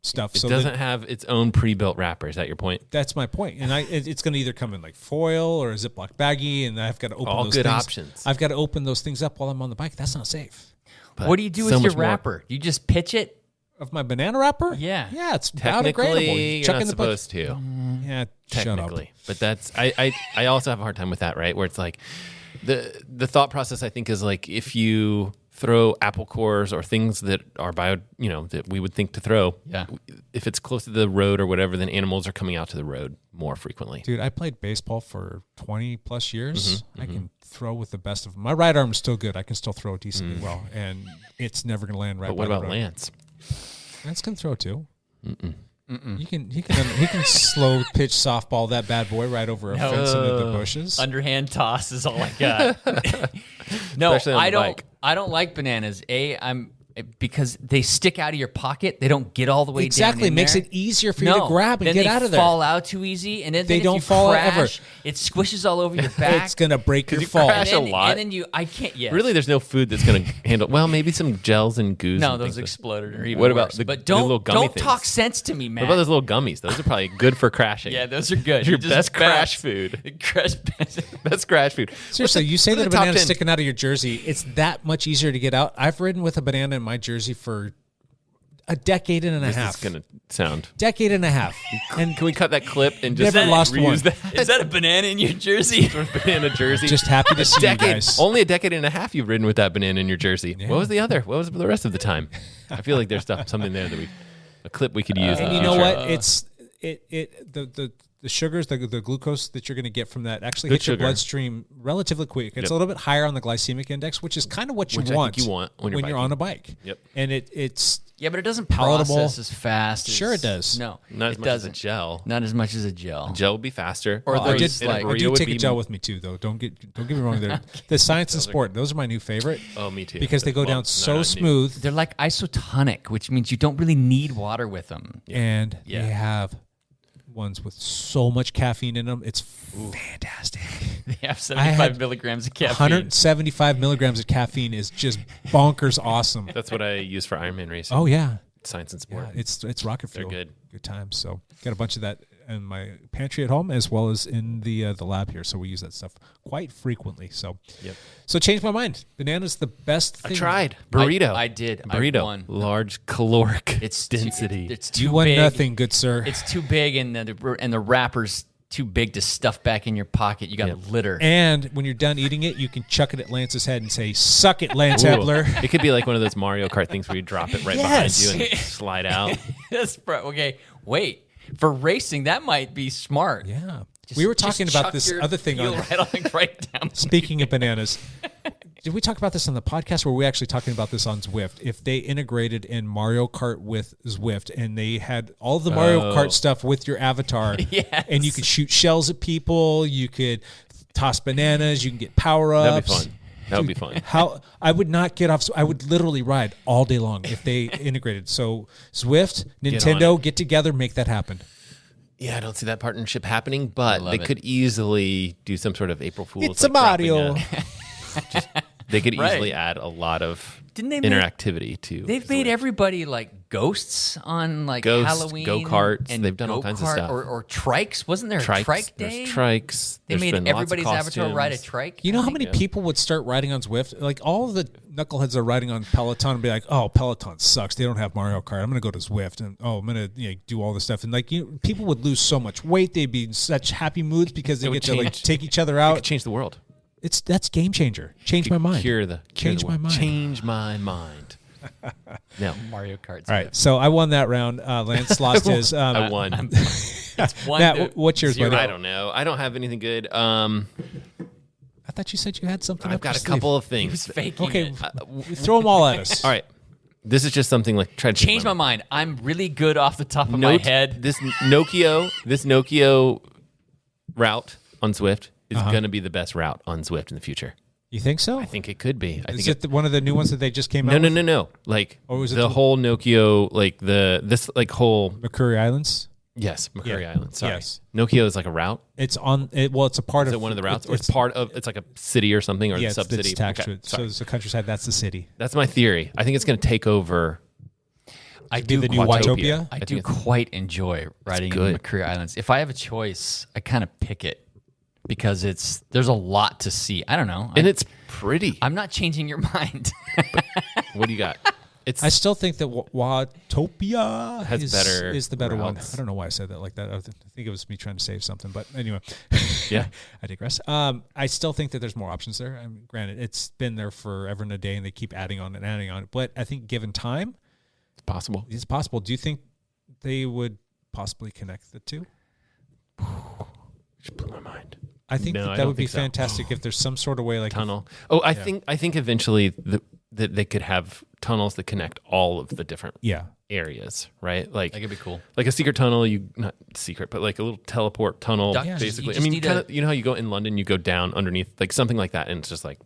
stuff. It so doesn't have its own pre-built wrapper. Is that your point? that's my point. And it's going to either come in like foil or a Ziploc baggie, and I've got to open All those good things. options. I've got to open those things up while I'm on the bike. That's not safe. But What do you do so with your much more. wrapper? You just pitch it? Of my banana wrapper? Yeah. Yeah, it's Technically, biodegradable. you're Chuck not in the bucket. supposed to. Yeah, shut up. Technically, but that's I also have a hard time with that. Right, where it's like the thought process. I think is like if you throw apple cores or things that are that we would think to throw. Yeah. If it's close to the road or whatever, then animals are coming out to the road more frequently. Dude, I played baseball for 20 plus years. Mm-hmm, I can throw with the best of them. My right arm is still good. I can still throw decently well, and it's never going to land right. But what by the about road. Lance? Lance can throw too. He can slow pitch softball that bad boy right over a fence into the bushes. Underhand toss is all I got. No, Especially on the bike. I don't like bananas. Because they stick out of your pocket. They don't get all the way down Exactly, in makes there. it easier for you to grab and then get they out of there. fall out too easy, and then They if don't you fall out crash, ever. It squishes all over your back. It's gonna break your you fall. crash and then, a lot. And then I can't. Yes. Really, there's no food that's going to handle. Well, maybe some gels and goos. No, and those things. exploded or even What about worse. the- But the little don't gummy talk things? sense to me, man. What about those little gummies? Those are probably good for crashing. Yeah, those are good. Your You just best crash bounce. food. Crash. Best crash food. Seriously, you say what are that a the top banana's 10? sticking out of your jersey. It's that much easier to get out. I've ridden with a banana in my jersey for a decade and a This half. is going to sound. Decade and a half. And Can we cut that clip and just Never lost reuse one. that Is that a banana in your jersey? banana jersey? just happy to see you decade. guys. Only a decade and a half you've ridden with that banana in your jersey. What was the other? What was the rest of the time? I feel like there's something there that a clip we could use. in And the you know future. what? It's the sugars, the glucose that you're going to get from that actually Good hits your sugar. bloodstream relatively quick. It's a little bit higher on the glycemic index, which is kind of what you Which I want. think you want when you're on biking. a bike. Yep. And it's Yeah, but it doesn't Palatable. process as fast. Sure it does. No, Not as it much doesn't. as a gel. Not as much as a gel. Gel would be faster. Or Well, I those, did. like- I Oreo do would take a be- gel with me too, though. Don't get me wrong. There, the Science and Sport. Those are my new favorite. Oh, me too. Because they go Well, down not so new. smooth, They're like isotonic, which means you don't really need water with them. and Yeah. they have ones with so much caffeine in them. It's fantastic. They have I had 75 milligrams of caffeine. 175 milligrams of caffeine is just bonkers awesome. That's what I use for Ironman racing. Oh yeah. Science and Sport. Yeah, it's rocket fuel. They're good. Good times. So got a bunch of that in my pantry at home as well as in the lab here. So we use that stuff quite frequently. So Yep. So changed my mind. Banana's the best thing. I tried. Burrito. I did. I Burrito. won. Large caloric It's density. It's too You won big. nothing, good sir. It's too big, and the wrapper's too big to stuff back in your pocket. You got to litter. And when you're done eating it, you can chuck it at Lance's head and say, "Suck it, Lance Ooh. Hepler." It could be like one of those Mario Kart things where you drop it right Yes. behind you and slide out. Okay, wait. For racing, that might be smart. Yeah. Just- We were just talking about chuck this your other thing heel on. right down. Speaking of bananas, did we talk about this on the podcast? Or were we actually talking about this on Zwift? If they integrated in Mario Kart with Zwift and they had all the Mario Kart stuff with your avatar, Yes. and you could shoot shells at people, you could toss bananas, you can get power ups. That'd be fun. That would be fun. How I would not get off. I would literally ride all day long if they integrated. So Zwift, Nintendo, get together, make that happen. Yeah, I don't see that partnership happening, but love they it. could easily do some sort of April Fool's. It's a Mario. They could Right. easily add a lot of Didn't they make- interactivity to. They've made Zwift. everybody like ghosts on like Ghosts, Halloween, go-karts, and they've done all kinds of go-kart, stuff. or trikes. Wasn't there a Trikes. trike There's day? trikes. They There's made been lots of everybody's avatar ride a costumes. trike. You know how many people would start riding on Zwift? Like all of the knuckleheads are riding on Peloton and be like, "Oh, Peloton sucks. They don't have Mario Kart. I'm going to go to Zwift and I'm going to do all this stuff." And like people would lose so much weight. They'd be in such happy moods because they It would get to like change. take each other It out. could change the world. That's game changer. Change my mind. Change my mind. Change my mind. No, Mario Kart. All right, so I won that round. Lance lost his. I won. It's one Matt, to what's yours, zero. buddy? I don't know. I don't have anything good. I thought you said you had something. I've up got your a couple of He was things. faking Okay, it. throw them all at us. All right. This is just something like try to Change my mind. I'm really good off the top of my head. This Nokia route on Zwift is going to be the best route on Zwift in the future. You think so? I think it could be. I Is think it one of the new ones that they just came out? no. Like Or was it the the- whole Nokia, like whole McCurry Islands. yes, McCurry Yeah. Island. Sorry, Yes. Nokia is like a route. It's on. It's a part Is of. it one of the routes, or it's part of? It's like a city or something, or Yeah, a sub-city. it's attached to Okay, it. So sorry. it's the countryside. That's the city. That's my theory. I think it's going to take over. I Be do the new quite, Watopia. I I do think it's- quite enjoy riding in good. the McCurry Islands. If I have a choice, I kind of pick it because there's a lot to see. I don't know. And it's pretty. I'm not changing your mind. What do you got? It's I still think that Watopia Has better is the better routes. one. I don't know why I said that like that. I think it was me trying to save something, but anyway. Yeah. I digress. I still think that there's more options there. I mean, granted, it's been there forever and a day, and they keep adding on and adding on. But I think given time, possible. it's possible. Do you think they would possibly connect the two? Just blew my mind. I think No, I that don't would be think so. fantastic if there's some sort of way like Tunnel. Oh, I think eventually that they could have tunnels that connect all of the different Yeah. areas, right? Like That could be cool. Like a secret tunnel, not secret, but like a little teleport tunnel, Yeah, you basically. just I mean, need kind of, you know how you go in London, you go down underneath, like something like that, and it's just like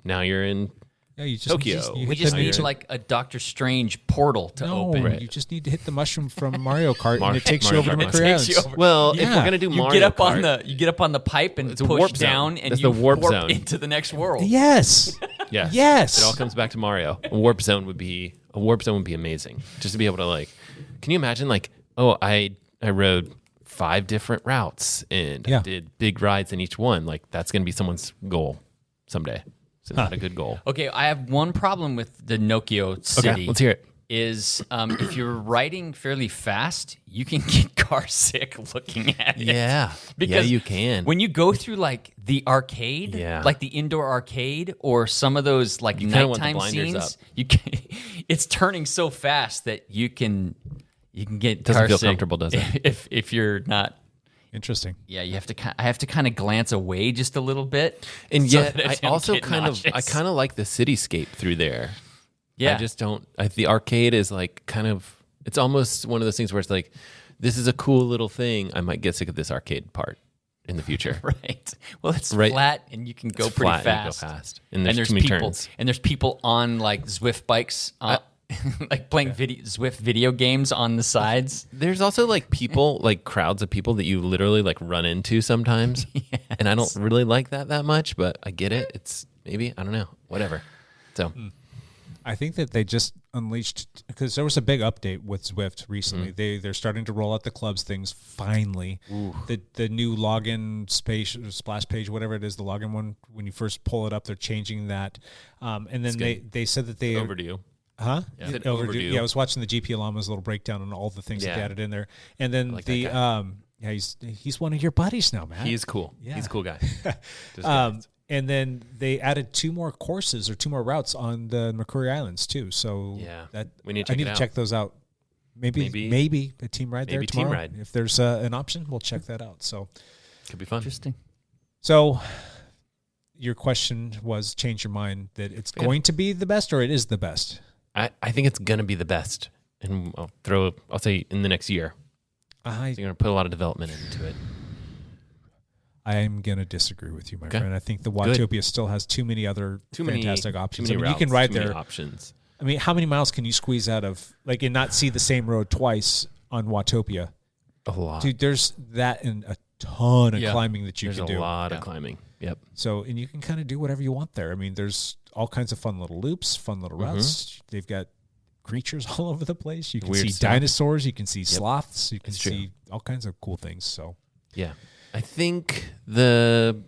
now you're in. Yeah, you just Tokyo. you We hit just the- need like a Doctor Strange portal to no, open. Right. you just need to hit the mushroom from Mario Kart, Mar- and it takes Mario you over to Kart. McCurry It takes you Islands. over. Well, if Yeah. we're gonna do You Mario get up Kart, on the pipe and It's a push warp zone. down, and That's you the warp warp zone. into the next world. Yes. yeah, Yes. it all comes back to Mario. A warp zone would be amazing. Just to be able to like, can you imagine like, oh, I rode 5 different routes and Yeah. did big rides in each one. Like that's gonna be someone's goal someday. It's not a good goal. Okay, I have one problem with the Nokia City. Okay, let's hear it. Is if you're riding fairly fast, you can get car sick looking at it. Yeah. Because you can. When you go through like the arcade, Yeah. like the indoor arcade, or some of those like You kinda want the nighttime blinders scenes, up. you can, it's turning so fast that you can get Doesn't car feel sick comfortable, does it? If you're not Interesting. Yeah, I have to kind of glance away just a little bit. And so yet, that I don't also get kind nauseous. of like the cityscape through there. Yeah. I just don't. The arcade is like kind of. It's almost one of those things where it's like, this is a cool little thing. I might get sick of this arcade part in the future. Right. Well, it's Right. flat and you can go It's pretty flat and you go fast. fast. And there's too many people turns. and there's people on like Zwift bikes, like playing Zwift video games on the sides. There's also like people, like crowds of people that you literally like run into sometimes. And I don't really like that much, but I get it. It's maybe, I don't know, whatever. So I think that they just unleashed, because there was a big update with Zwift recently. They're starting to roll out the clubs things finally. The new login space, splash page, whatever it is, the login one, when you first pull it up, they're changing that. And then they said that they overdue. Huh? Yeah. Said Overdue. overdue. Yeah, I was watching the GP Llama's little breakdown on all the things that they Yeah. added in there. And then like the that guy. yeah, he's one of your buddies now, man. He is cool. Yeah. He's a cool guy. Just And then they added 2 more courses or 2 more routes on the McCrory Islands too. So Yeah. that We need to I check need it to out. check those out. Maybe a team ride there Maybe team tomorrow. ride. If there's an option, we'll check that out. So could be fun. Interesting. so your question was, change your mind that it's going to be the best, or it is the best? I think it's going to be the best. And I'll say in the next year. So you're going to put a lot of development into it. I'm going to disagree with you, my Okay. friend. I think the Watopia still has too many other fantastic options. Too many I mean, you can ride too many there. options. I mean, how many miles can you squeeze out of, like, and not see the same road twice on Watopia? A lot. Dude, there's that and a ton of Yeah. climbing that you There's can a do. lot of climbing. Yep. So, and you can kind of do whatever you want there. I mean, there's all kinds of fun little loops, fun little routes. They've got creatures all over the place. You can Weird see stuff. dinosaurs. You can see sloths. You can It's true. see all kinds of cool things. So, Yeah. I think the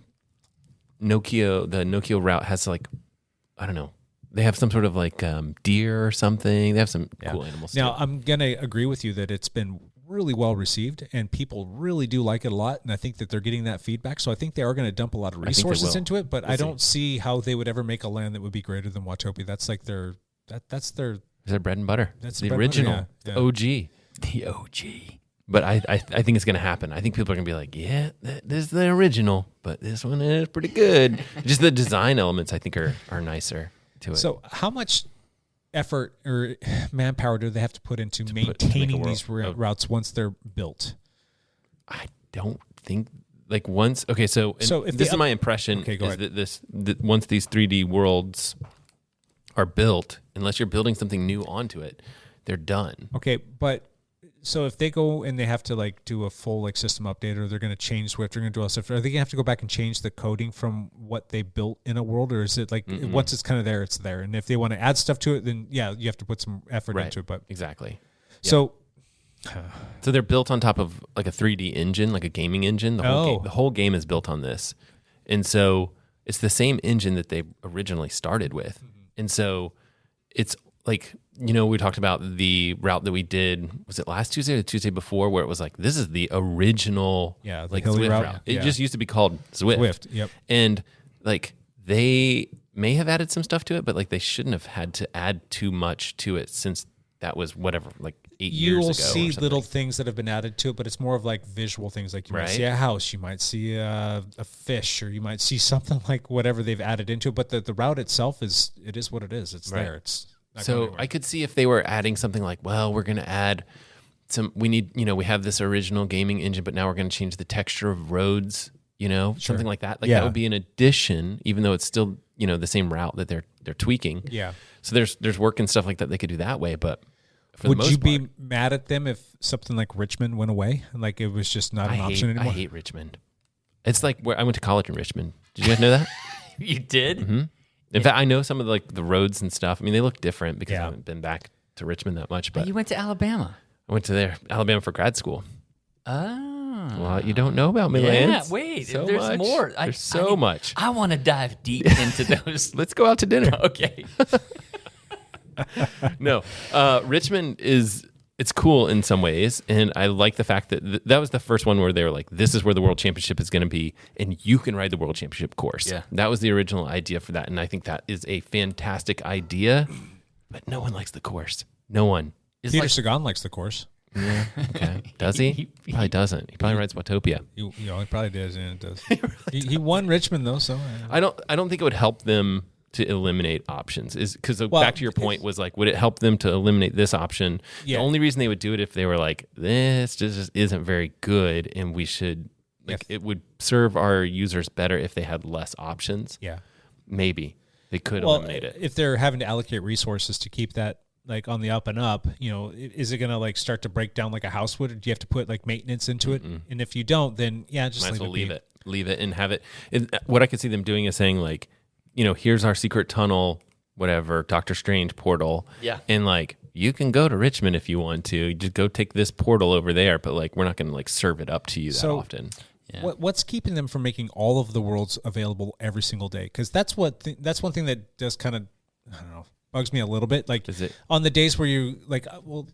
Nokia route has like, I don't know. They have some sort of like deer or something. They have some cool animals. now too. I'm going to agree with you that it's been really well received and people really do like it a lot. And I think that they're getting that feedback. So I think they are going to dump a lot of think they resources will. into it, but We'll I see. don't see how they would ever make a land that would be greater than Watopia. That's like that's their It's their bread and butter. That's the bread and butter, original, yeah. the OG. The OG. But I think it's going to happen. I think people are going to be like, yeah, this is the original, but this one is pretty good. Just the design elements, I think, are nicer to it. So how much effort or manpower do they have to put into make a maintaining world- these routes once they're built? I don't think like once. Okay, so So if this they is my impression Okay, go is ahead. that once these 3D worlds are built, unless you're building something new onto it, they're done. Okay, but so if they go and they have to like do a full like system update, or they're going to change Swift, they're going to do all stuff, are they going to have to go back and change the coding from what they built in a world, or is it like once it's kind of there, it's there? And if they want to add stuff to it, then yeah, you have to put some effort Right. into it. But Exactly. so So they're built on top of like a 3D engine, like a gaming engine. The whole game is built on this. And so it's the same engine that they originally started with. And so it's like, we talked about the route that we did, was it last Tuesday or the Tuesday before, where it was like, this is the original Yeah, the like hilly Zwift route. route. It Yeah. just used to be called Zwift. Zwift, yep. And like they may have added some stuff to it, but like they shouldn't have had to add too much to it since that was whatever, like 8 years ago. you'll or see something. little things that have been added to it, but it's more of like visual things. Like you might Right. see a house, you might see a fish, or you might see something like whatever they've added into it. But the route itself is what it is. It's Right. there. It's not going So anywhere. I could see if they were adding something like, well, we're going to add some, we need, we have this original gaming engine, but now we're going to change the texture of roads, something like that. Like Yeah. that would be an addition, even though it's still, the same route that they're tweaking. Yeah. So there's work and stuff like that they could do that way, but for the Would most you be part, mad at them if something like Richmond went away? Like it was just not an option I anymore? hate Richmond. It's like where I went to college in Richmond. Did you guys know that? You did? Mm-hmm. In fact, I know some of the roads and stuff. I mean, they look different because Yeah. I haven't been back to Richmond that much, but You went to Alabama. I went to Alabama for grad school. Oh. Well, you don't know about me, Yeah, Lance. wait. So There's much. more. There's so much. I want to dive deep into those. Let's go out to dinner. Okay. No, Richmond it's cool in some ways, and I like the fact that that was the first one where they were like, this is where the World Championship is going to be, and you can ride the World Championship course. Yeah. That was the original idea for that, and I think that is a fantastic idea, but no one likes the course. No one. It's Peter like, Sagan likes the course. Yeah. Okay. Does he? Probably doesn't. He probably rides Watopia. He probably does, and it does. He won Richmond though, so I don't think it would help them to eliminate options. Is because back to your point was like, would it help them to eliminate this option? Yeah. The only reason they would do it if they were like, this just isn't very good, and we should it would serve our users better if they had less options. Yeah, maybe they could eliminate it if they're having to allocate resources to keep that like on the up and up. Is it going to like start to break down like a house would? Or do you have to put like maintenance into it? And if you don't, then just might as well leave it and have it. What I could see them doing is saying like, here's our secret tunnel, whatever, Doctor Strange portal. Yeah. And like, you can go to Richmond if you want to. Just go take this portal over there, but like, we're not going to like serve it up to you that often. Yeah. What's keeping them from making all of the worlds available every single day? Because that's one thing that does kind of, I don't know, bugs me a little bit. Like on the days where you like,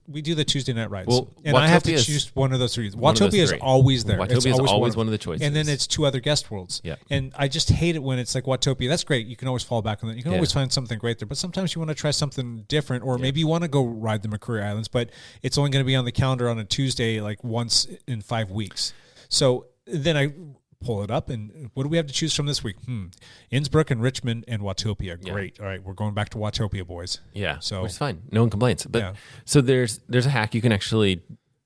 we do the Tuesday night rides, and I have to choose one of those three. Watopia is always there. Watopia is always one of the choices, and then it's 2 other guest worlds. Yeah, and I just hate it when it's like Watopia. That's great. You can always fall back on that. You can always find something great there. But sometimes you want to try something different, or maybe you want to go ride the McCrory Islands, but it's only going to be on the calendar on a Tuesday, like once in 5 weeks. So then I pull it up, and what do we have to choose from this week? Innsbruck and Richmond and Watopia. Great. All right, we're going back to Watopia, boys. Yeah, so which is fine. No one complains. But so there's a hack. You can actually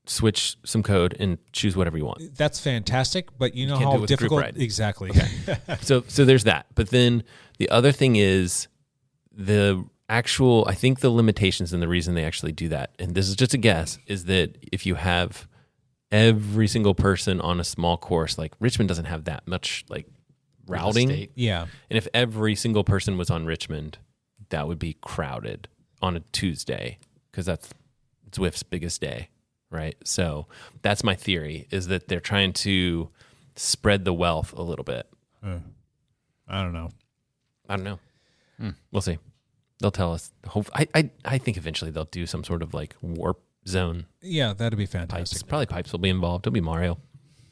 switch some code and choose whatever you want. That's fantastic, but you know how difficult. Exactly. Okay. So there's that. But then the other thing is the actual. I think the limitations and the reason they actually do that, and this is just a guess, is that if you have every single person on a small course, like Richmond doesn't have that much like routing. Yeah. And if every single person was on Richmond, that would be crowded on a Tuesday because it's Zwift's biggest day, right? So that's my theory, is that they're trying to spread the wealth a little bit. I don't know. We'll see. They'll tell us. I think eventually they'll do some sort of like warp zone. Yeah, that'd be fantastic. Probably Pipes will be involved. It'll be Mario.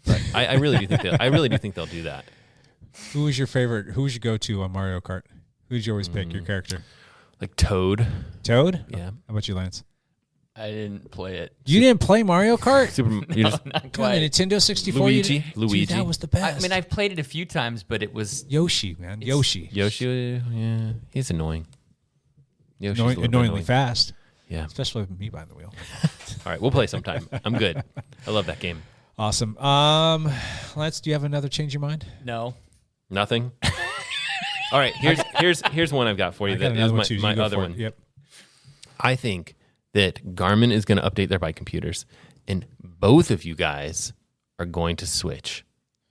But I really do think they'll do that. Who is your favorite? Who's your go-to on Mario Kart? Who'd you always pick? Your character? Like Toad. Toad? Yeah. How about you, Lance? I didn't play it. You didn't play Mario Kart? Not quite. Nintendo 64. Luigi. Dude, that was the best. I mean, I've played it a few times, but it was Yoshi, man. Yoshi, yeah, he's annoying. Yoshi's annoyingly fast. Yeah. Especially with me behind the wheel. All right, we'll play sometime. I'm good. I love that game. Awesome. Lance, do you have another change your mind? No. Nothing? All right, here's one I've got for you. That is my other one. Yep. I think that Garmin is going to update their bike computers, and both of you guys are going to switch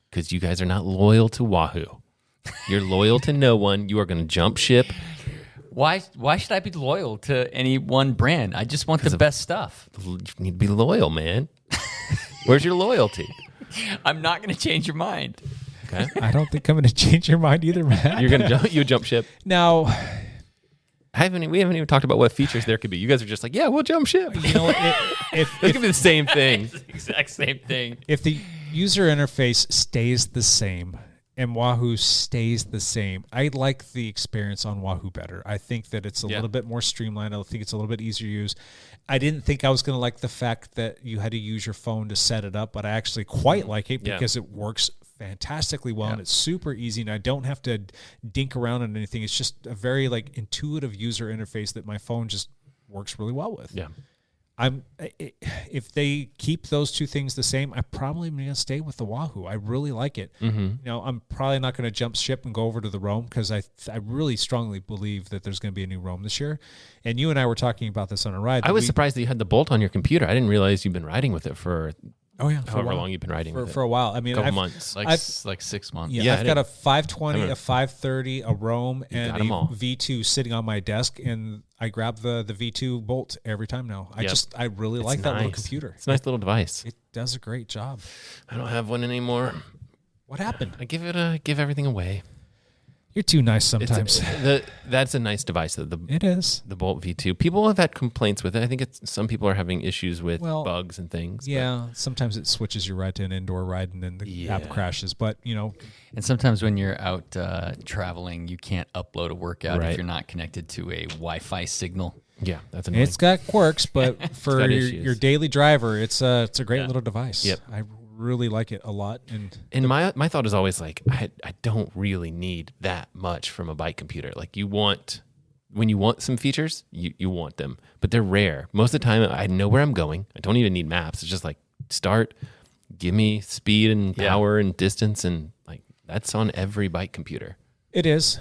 because you guys are not loyal to Wahoo. You're loyal to no one. You are going to jump ship. Why should I be loyal to any one brand? I just want the best stuff. You need to be loyal, man. Where's your loyalty? I'm not going to change your mind. Okay. I don't think I'm going to change your mind either, man. You're going to jump ship. No. We haven't even talked about what features there could be. You guys are just like, yeah, we'll jump ship. You know what? It could be the same thing. It's the exact same thing. If the user interface stays the same and Wahoo stays the same, I like the experience on Wahoo better. I think that it's a little bit more streamlined. I think it's a little bit easier to use. I didn't think I was going to like the fact that you had to use your phone to set it up, but I actually quite like it because it works fantastically well and it's super easy, and I don't have to dink around on anything. It's just a very like intuitive user interface that my phone just works really well with. Yeah. If they keep those two things the same, I probably am going to stay with the Wahoo. I really like it. Mm-hmm. You know, I'm probably not going to jump ship and go over to the Roam because I really strongly believe that there's going to be a new Roam this year. And you and I were talking about this on a ride. I was surprised that you had the Bolt on your computer. I didn't realize you've been riding with it for however long you've been riding with it. For a while. I mean, a couple months. Like 6 months. Yeah, I've got a 520, a 530, a Roam, and a V2 sitting on my desk, and I grab the V2 Bolt every time now. I really like that little computer. It's a nice little device. It does a great job. I don't have one anymore. What happened? I give everything away. You're too nice sometimes. That's a nice device. It is. The Bolt V2. People have had complaints with it. I think some people are having issues with bugs and things. Yeah, sometimes it switches your ride to an indoor ride and then the app crashes. But, you know. And sometimes when you're out traveling, you can't upload a workout if you're not connected to a Wi-Fi signal. Yeah, that's annoying. It's got quirks, but for got your daily driver, it's a great little device. Yep. I really like it a lot. And my thought is always like, I don't really need that much from a bike computer. Like when you want some features, you want them, but they're rare. Most of the time, I know where I'm going. I don't even need maps. It's just like start, give me speed and power and distance, and like that's on every bike computer. It is.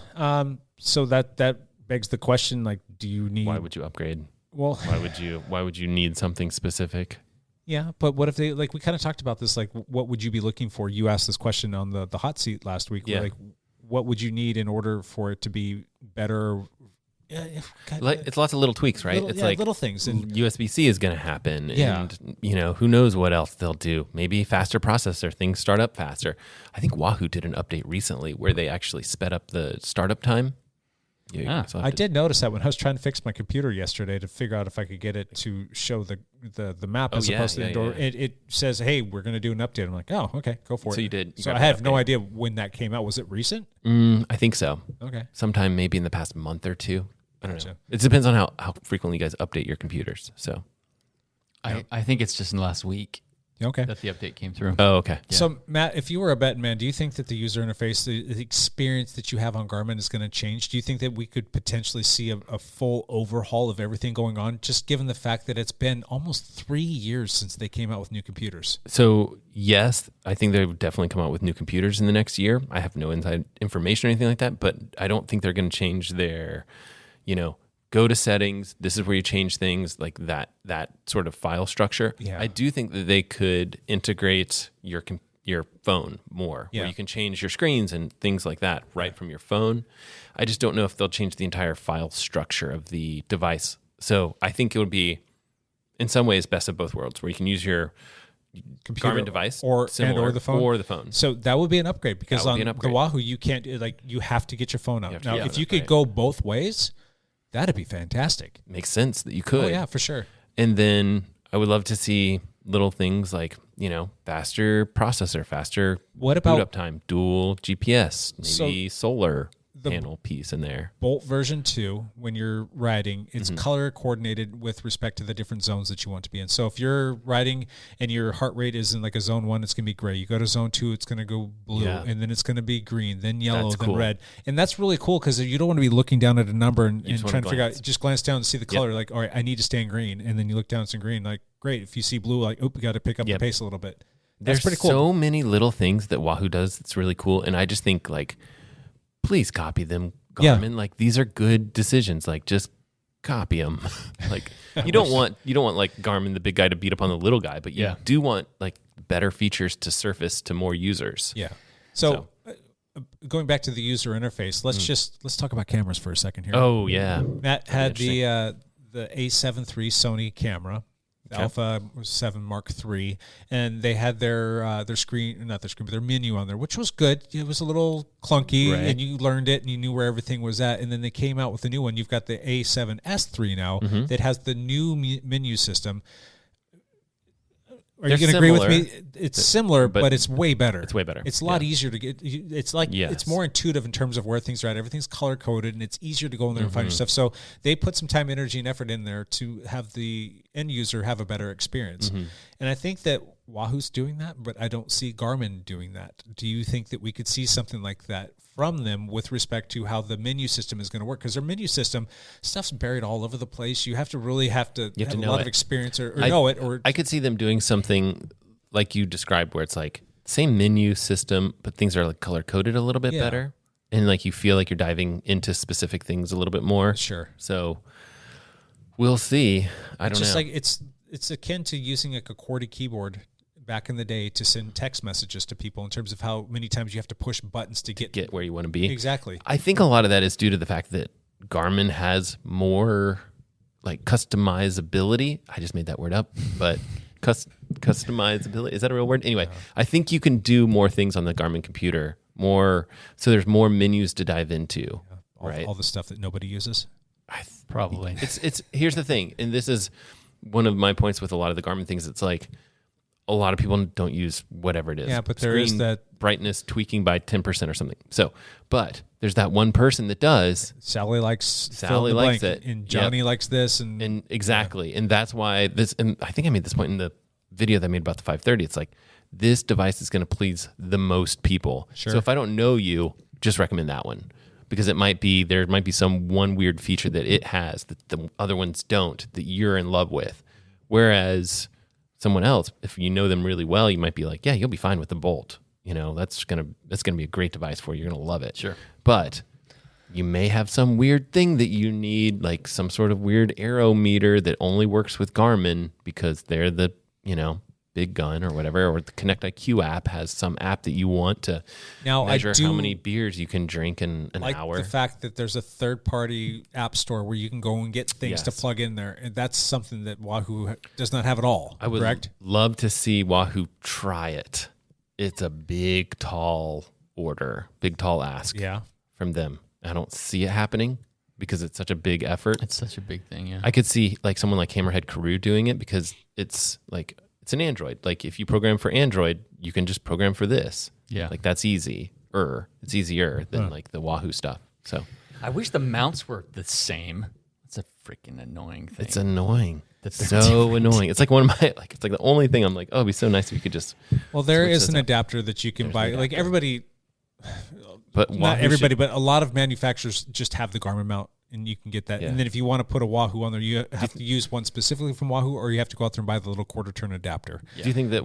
So that begs the question: like, do you need? Why would you upgrade? Well, why would you need something specific? Yeah, but what if they we kind of talked about this? Like, what would you be looking for? You asked this question on the hot seat last week. Yeah. Like, what would you need in order for it to be better? It's lots of little tweaks, right? It's like little things. And USB-C is going to happen, and who knows what else they'll do? Maybe faster processor, things start up faster. I think Wahoo did an update recently where they actually sped up the startup time. I did notice that when I was trying to fix my computer yesterday to figure out if I could get it to show the map as opposed to the indoor. It says, "Hey, we're going to do an update." I'm like, "Oh, okay, go for it." So you did. So I have no idea when that came out. Was it recent? I think so. Okay, sometime maybe in the past month or two. I don't know. Gotcha. It depends on how frequently you guys update your computers. So I think it's just in the last week okay that the update came through. Oh, okay. Yeah. So Matt, if you were a betting man, do you think that the user interface, the experience that you have on Garmin is going to change? Do you think that we could potentially see a full overhaul of everything going on, just given the fact that it's been almost 3 years since they came out with new computers? So yes, I think they would definitely come out with new computers in the next year. I have no inside information or anything like that, but I don't think they're going to change their, go to settings. This is where you change things, like that sort of file structure. Yeah. I do think that they could integrate your phone more, Yeah. where you can change your screens and things like that right from your phone. I just don't know if they'll change the entire file structure of the device. So I think it would be, in some ways, best of both worlds, where you can use your Computer Garmin device or similar, the phone, or the phone. So that would be an upgrade because That would on be an upgrade. the Wahoo you can't you have to get your phone have out. to Now, get if it you out, could right. go both ways, that'd be fantastic. Makes sense that you could. Oh yeah, for sure. And then I would love to see little things like, faster processor, faster What about boot up time, dual GPS, maybe So solar panel piece in there. Bolt version 2, when you're riding, it's Mm-hmm. color coordinated with respect to the different zones that you want to be in. So if you're riding and your heart rate is in like a zone 1, it's going to be gray. You go to zone 2, it's going to go blue, Yeah. and then it's going to be green, then yellow, That's then cool. red. And that's really cool because you don't want to be looking down at a number and just trying wanna to figure out, glance. just glance down and see the color. Like, all right, I need to stay in green. And then you look down, it's in green. Like, great. If you see blue, like, we got to pick up the Yep. pace a little bit. There's That's pretty cool. so many little things that Wahoo does that's really cool. And I just think, like, please copy them, Yeah. Garmin. Like, these are good decisions. Like, just copy them. Like, you don't want like Garmin, the big guy, to beat up on the little guy, but you do want like better features to surface to more users. Yeah. So going back to the user interface, let's talk about cameras for a second here. Oh yeah. Matt had the A7 III Sony camera, Alpha 7 Mark III, and they had their screen, not their screen, but their menu on there, which was good. It was a little clunky, Right. and you learned it, and you knew where everything was at. And then they came out with a new one. You've got the A7S III now that has the new menu system. Are you They're going to agree with similar. me? It's similar, but it's way better. It's way better. It's a lot Yeah. easier to get. It's like Yes. it's more intuitive in terms of where things are at. Everything's color coded, and it's easier to go in there and find your stuff. So they put some time, energy, and effort in there to have the end user have a better experience. And I think that Wahoo's doing that, but I don't see Garmin doing that. Do you think that we could see something like that from them with respect to how the menu system is going to work? Because their menu system stuff's buried all over the place. You have to have to a know lot it. of experience or know it. Or I could see them doing something like you described, where it's like same menu system, but things are like color coded a little bit better, and like you feel like you're diving into specific things a little bit more. Sure. So we'll see. I don't Just know. like it's akin to using like a QWERTY keyboard back in the day to send text messages to people in terms of how many times you have to push buttons to get Where you want to be. exactly. I think a lot of that is due to the fact that Garmin has more like customizability. I just made that word up, but customizability, is that a real word? Anyway, I think you can do more things on the Garmin computer, so there's more menus to dive into, right? All the stuff that nobody uses. Probably. It's here's the thing, and this is one of my points with a lot of the Garmin things. It's like a lot of people don't use whatever it is. Yeah, but there is Screen that brightness tweaking by 10% or something. So, but there's that one person that does. Sally likes Sally fill in the likes blank, it. and Johnny likes this, And exactly. And that's why this, and I think I made this point in the video that I made about the 530. It's like, this device is going to please the most people. Sure. So if I don't know you, just recommend that one. Because there might be some one weird feature that it has that the other ones don't, that you're in love with. Whereas someone else, if you know them really well, you might be like, yeah, you'll be fine with the Bolt. That's gonna be a great device for you. You're gonna love it. Sure. But you may have some weird thing that you need, like some sort of weird arrow meter that only works with Garmin because they're the, big gun or whatever, or the Connect IQ app has some app that you want to measure how many beers you can drink in an hour. The fact that there's a third-party app store where you can go and get things to plug in there, and that's something that Wahoo does not have at all. I would love to see Wahoo try it. It's a big, tall order, big, tall ask from them. I don't see it happening because it's such a big effort. It's such a big thing, yeah. I could see like someone like Hammerhead Karoo doing it because it's an Android. Like if you program for Android, you can just program for this. Yeah. Like that's easy. It's easier than like the Wahoo stuff. So I wish the mounts were the same. It's a freaking annoying thing. it's annoying. That's So annoying. It's like one of my it's like the only thing I'm like, oh, it'd be so nice if you could just. Well, there switch is this an up. adapter that you can buy. an Like adapter. everybody, But not Wahoo everybody, should- but a lot of manufacturers just have the Garmin mount, and you can get that. Yeah. And then if you want to put a Wahoo on there, you have to use one specifically from Wahoo, or you have to go out there and buy the little quarter-turn adapter. Do you think that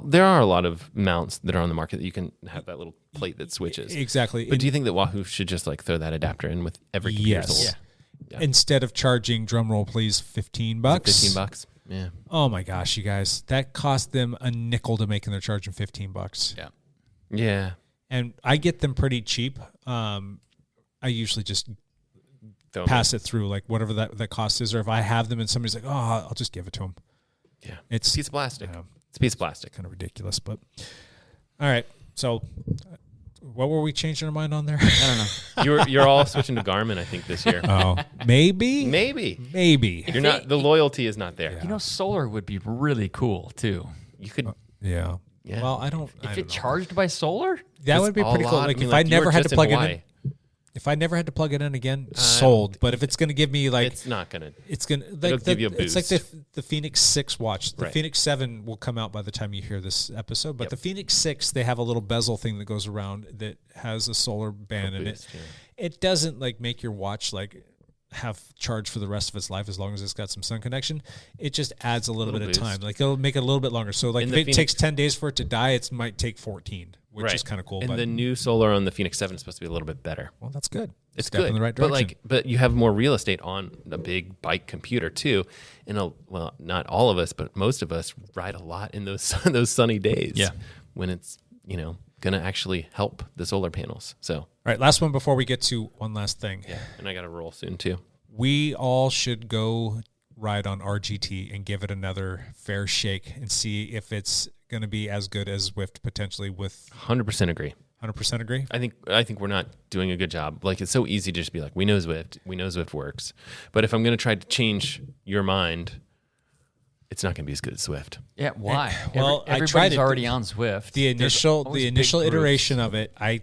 there are a lot of mounts that are on the market that you can have that little plate that switches? Exactly. But do you think that Wahoo should just like throw that adapter in with every computer Yes. sold? Yeah. Instead of charging, drum roll please, $15. $15? Yeah. Oh my gosh, you guys, that cost them a nickel to make, and they're charging $15. Yeah. Yeah. And I get them pretty cheap. I usually just Throw 'em pass it through, like whatever that cost is, or if I have them and somebody's like, oh, I'll just give it to them. in. Yeah. It's a piece of plastic. Yeah. It's a piece of plastic. kind of ridiculous, but all right. So, what were we changing our mind on there? I don't know. You're all switching to Garmin, I think, this year. Oh, maybe, Maybe. You're not. The loyalty is not there. You know, solar would be really cool too. You could. Yeah. Yeah. Well, I don't. If it charged by solar, that would be pretty cool. Like if I never had to plug it in. If I never had to plug it in again, sold. But if it's going to give me like, It's not gonna. it's going to It'll give you a It's like boost. the Phoenix 6 watch. The Right. Phoenix 7 will come out by the time you hear this episode. But the Phoenix 6, they have a little bezel thing that goes around that has a solar band in boost, it. It doesn't like make your watch like have charge for the rest of its life as long as it's got some sun connection. It just adds a little bit boost. of time. Like it'll make it a little bit longer. So like And if the it Phoenix- takes 10 days for it to die, it might take 14, which is kind of cool. And but the new solar on the Phoenix 7 is supposed to be a little bit better. well, that's good. It's Step good in the right but direction. but you have more real estate on a big bike computer too. And well, not all of us, but most of us ride a lot in those those sunny days. Yeah. When it's going to actually help the solar panels. So All right, last one before we get to one last thing. yeah, and I got to roll soon too. We all should go ride on RGT and give it another fair shake and see if it's going to be as good as Zwift potentially with 100% agree. 100% agree. I think we're not doing a good job. Like it's so easy to just be like, we know Zwift works. But if I'm going to try to change your mind, it's not going to be as good as Zwift. yeah. Why? Well, I everybody's tried it. already on Zwift. The initial always big iteration of it, I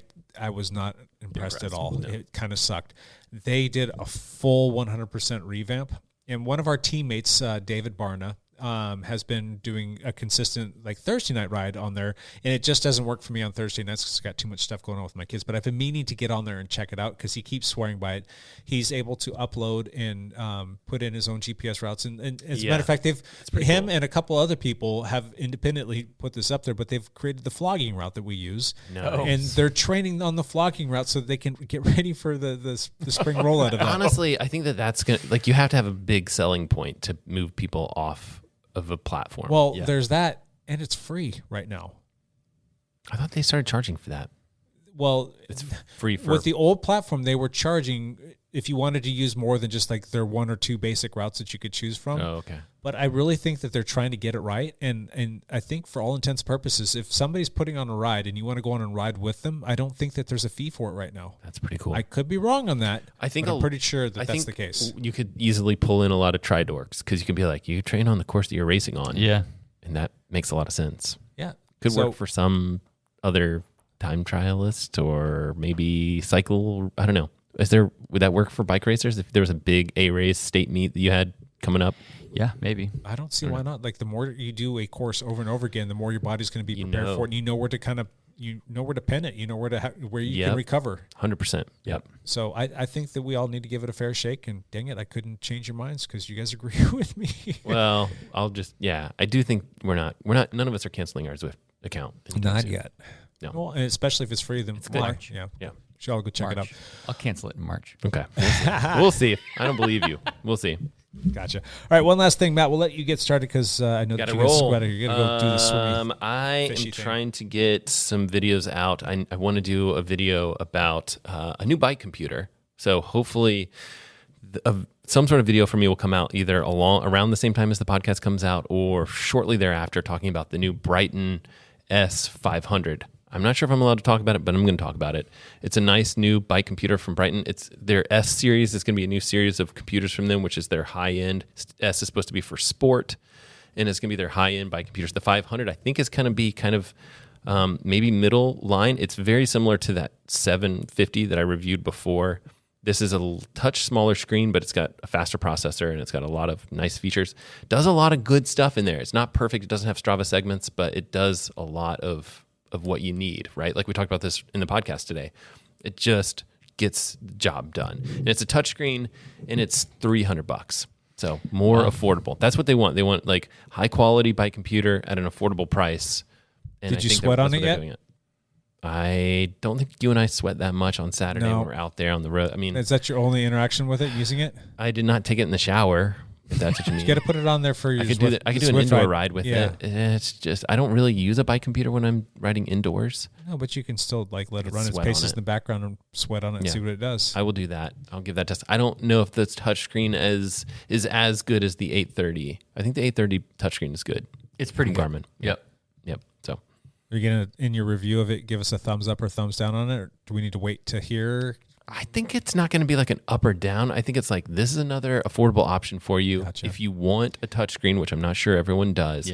was not impressed at all. No. It kind of sucked. They did a full 100% revamp, and one of our teammates, David Barna, has been doing a consistent like Thursday night ride on there, and it just doesn't work for me on Thursday nights because I've got too much stuff going on with my kids. But I've been meaning to get on there and check it out because he keeps swearing by it. He's able to upload and put in his own GPS routes, and as a matter of fact, him and a couple other people have independently put this up there, but they've created the flogging route that we use, and they're training on the flogging route so that they can get ready for the spring rollout of that. Honestly, I think that's going to, like, you have to have a big selling point to move people off of a platform. Well, there's that, and it's free right now. I thought they started charging for that. Well, It's free for with the old platform, they were charging if you wanted to use more than just like their one or two basic routes that you could choose from. Oh, okay. But I really think that they're trying to get it right, and I think for all intents and purposes, if somebody's putting on a ride and you want to go on and ride with them, I don't think that there's a fee for it right now. That's pretty cool. I could be wrong on that. I think but I'm pretty sure that that's the case. You could easily pull in a lot of tri-dorks because you could be like, you train on the course that you're racing on. Yeah. and that makes a lot of sense. Yeah. Could work for some other time trialist or maybe cycle. I don't know. Would that work for bike racers if there was a big A-race state meet that you had coming up? Yeah, maybe. I don't see why not. Like, the more you do a course over and over again, the more your body's going to be prepared for it. And you know where to pin it. You know where you can recover. 100%. Yep. So I think that we all need to give it a fair shake. And dang it, I couldn't change your minds because you guys agree with me. Well, I do think none of us are canceling our Zwift account. Not yet. No. Well, and especially if it's free, then why? Yeah. Yeah. Should all go check it out. I'll cancel it in March. Okay. We'll see. I don't believe you. We'll see. Gotcha. All right, one last thing, Matt. We'll let you get started because I know that you guys sweater. You're going to go do the swimming. I am trying to get some videos out. I want to do a video about a new bike computer. So hopefully some sort of video for me will come out either around the same time as the podcast comes out or shortly thereafter, talking about the new Brighton S500. I'm not sure if I'm allowed to talk about it, but I'm going to talk about it. It's a nice new bike computer from Brighton. It's their S series. It's going to be a new series of computers from them, which is their high-end. S is supposed to be for sport, and it's going to be their high-end bike computers. The 500, I think, is going to be kind of maybe middle line. It's very similar to that 750 that I reviewed before. This is a touch smaller screen, but it's got a faster processor, and it's got a lot of nice features. Does a lot of good stuff in there. It's not perfect. It doesn't have Strava segments, but it does a lot of what you need, right? Like we talked about this in the podcast today. It just gets the job done. And it's a touchscreen and it's $300. So more affordable. That's what they want. They want like high quality bike computer at an affordable price. And Did you sweat on it yet? I don't think you and I sweat that much on Saturday when we're out there on the road. I mean, is that your only interaction with it, using it? I did not take it in the shower. If that's what you mean. You got to put it on there for your I could do an indoor ride with it. It's just, I don't really use a bike computer when I'm riding indoors. No, but you can still like let it run its paces in the background and sweat on it and see what it does. I will do that. I'll give that a test. I don't know if the touchscreen is as good as the 830. I think the 830 touchscreen is good. It's pretty good. Garmin. Yep. So. Are you going to, in your review of it, give us a thumbs up or thumbs down on it? Or do we need to wait to hear? I think it's not going to be like an up or down. I think it's like, this is another affordable option for you. Gotcha. If you want a touchscreen, which I'm not sure everyone does,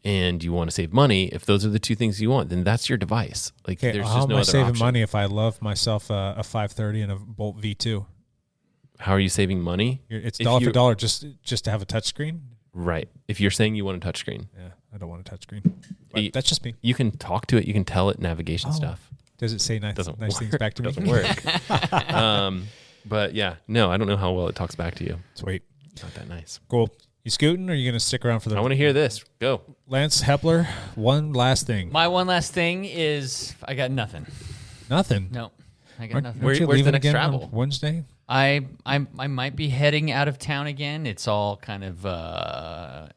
and you want to save money, if those are the two things you want, then that's your device. Like, there's just no other option. How am I saving money if I love myself a 530 and a Bolt V2? How are you saving money? It's dollar for dollar just to have a touchscreen? Right. If you're saying you want a touchscreen. Yeah, I don't want a touchscreen. But that's just me. You can talk to it. You can tell it navigation stuff. Does it say nice things back to me? Doesn't work. But yeah, no, I don't know how well it talks back to you. Sweet. Not that nice. Cool. You scooting, or are you going to stick around for the... I want to hear this. Go. Lance Hepler, one last thing. My one last thing is I got nothing. Nothing? No, I got nothing. Where's the next travel? Wednesday? I might be heading out of town again. It's all kind of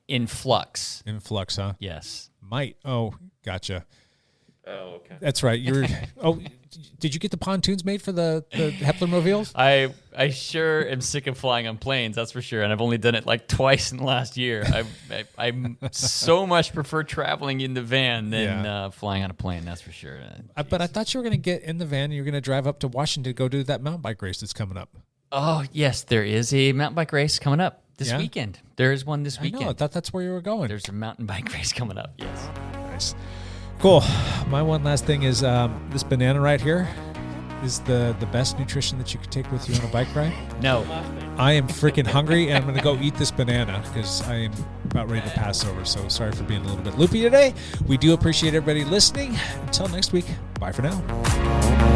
in flux. In flux, huh? Yes. Might. Oh, gotcha. Oh, okay. That's right. You're. Oh, did you get the pontoons made for the Hepler mobiles? I sure am sick of flying on planes. That's for sure. And I've only done it like twice in the last year. I so much prefer traveling in the van than flying on a plane. That's for sure. But I thought you were going to get in the van and you're going to drive up to Washington to go do that mountain bike race that's coming up. Oh yes, there is a mountain bike race coming up this weekend. There is one this weekend. I thought that's where you were going. There's a mountain bike race coming up. Yes. Nice. Cool. My one last thing is this banana right here is the best nutrition that you could take with you on a bike ride. No. I am freaking hungry, and I'm going to go eat this banana because I am about ready to pass over. So sorry for being a little bit loopy today. We do appreciate everybody listening. Until next week, bye for now.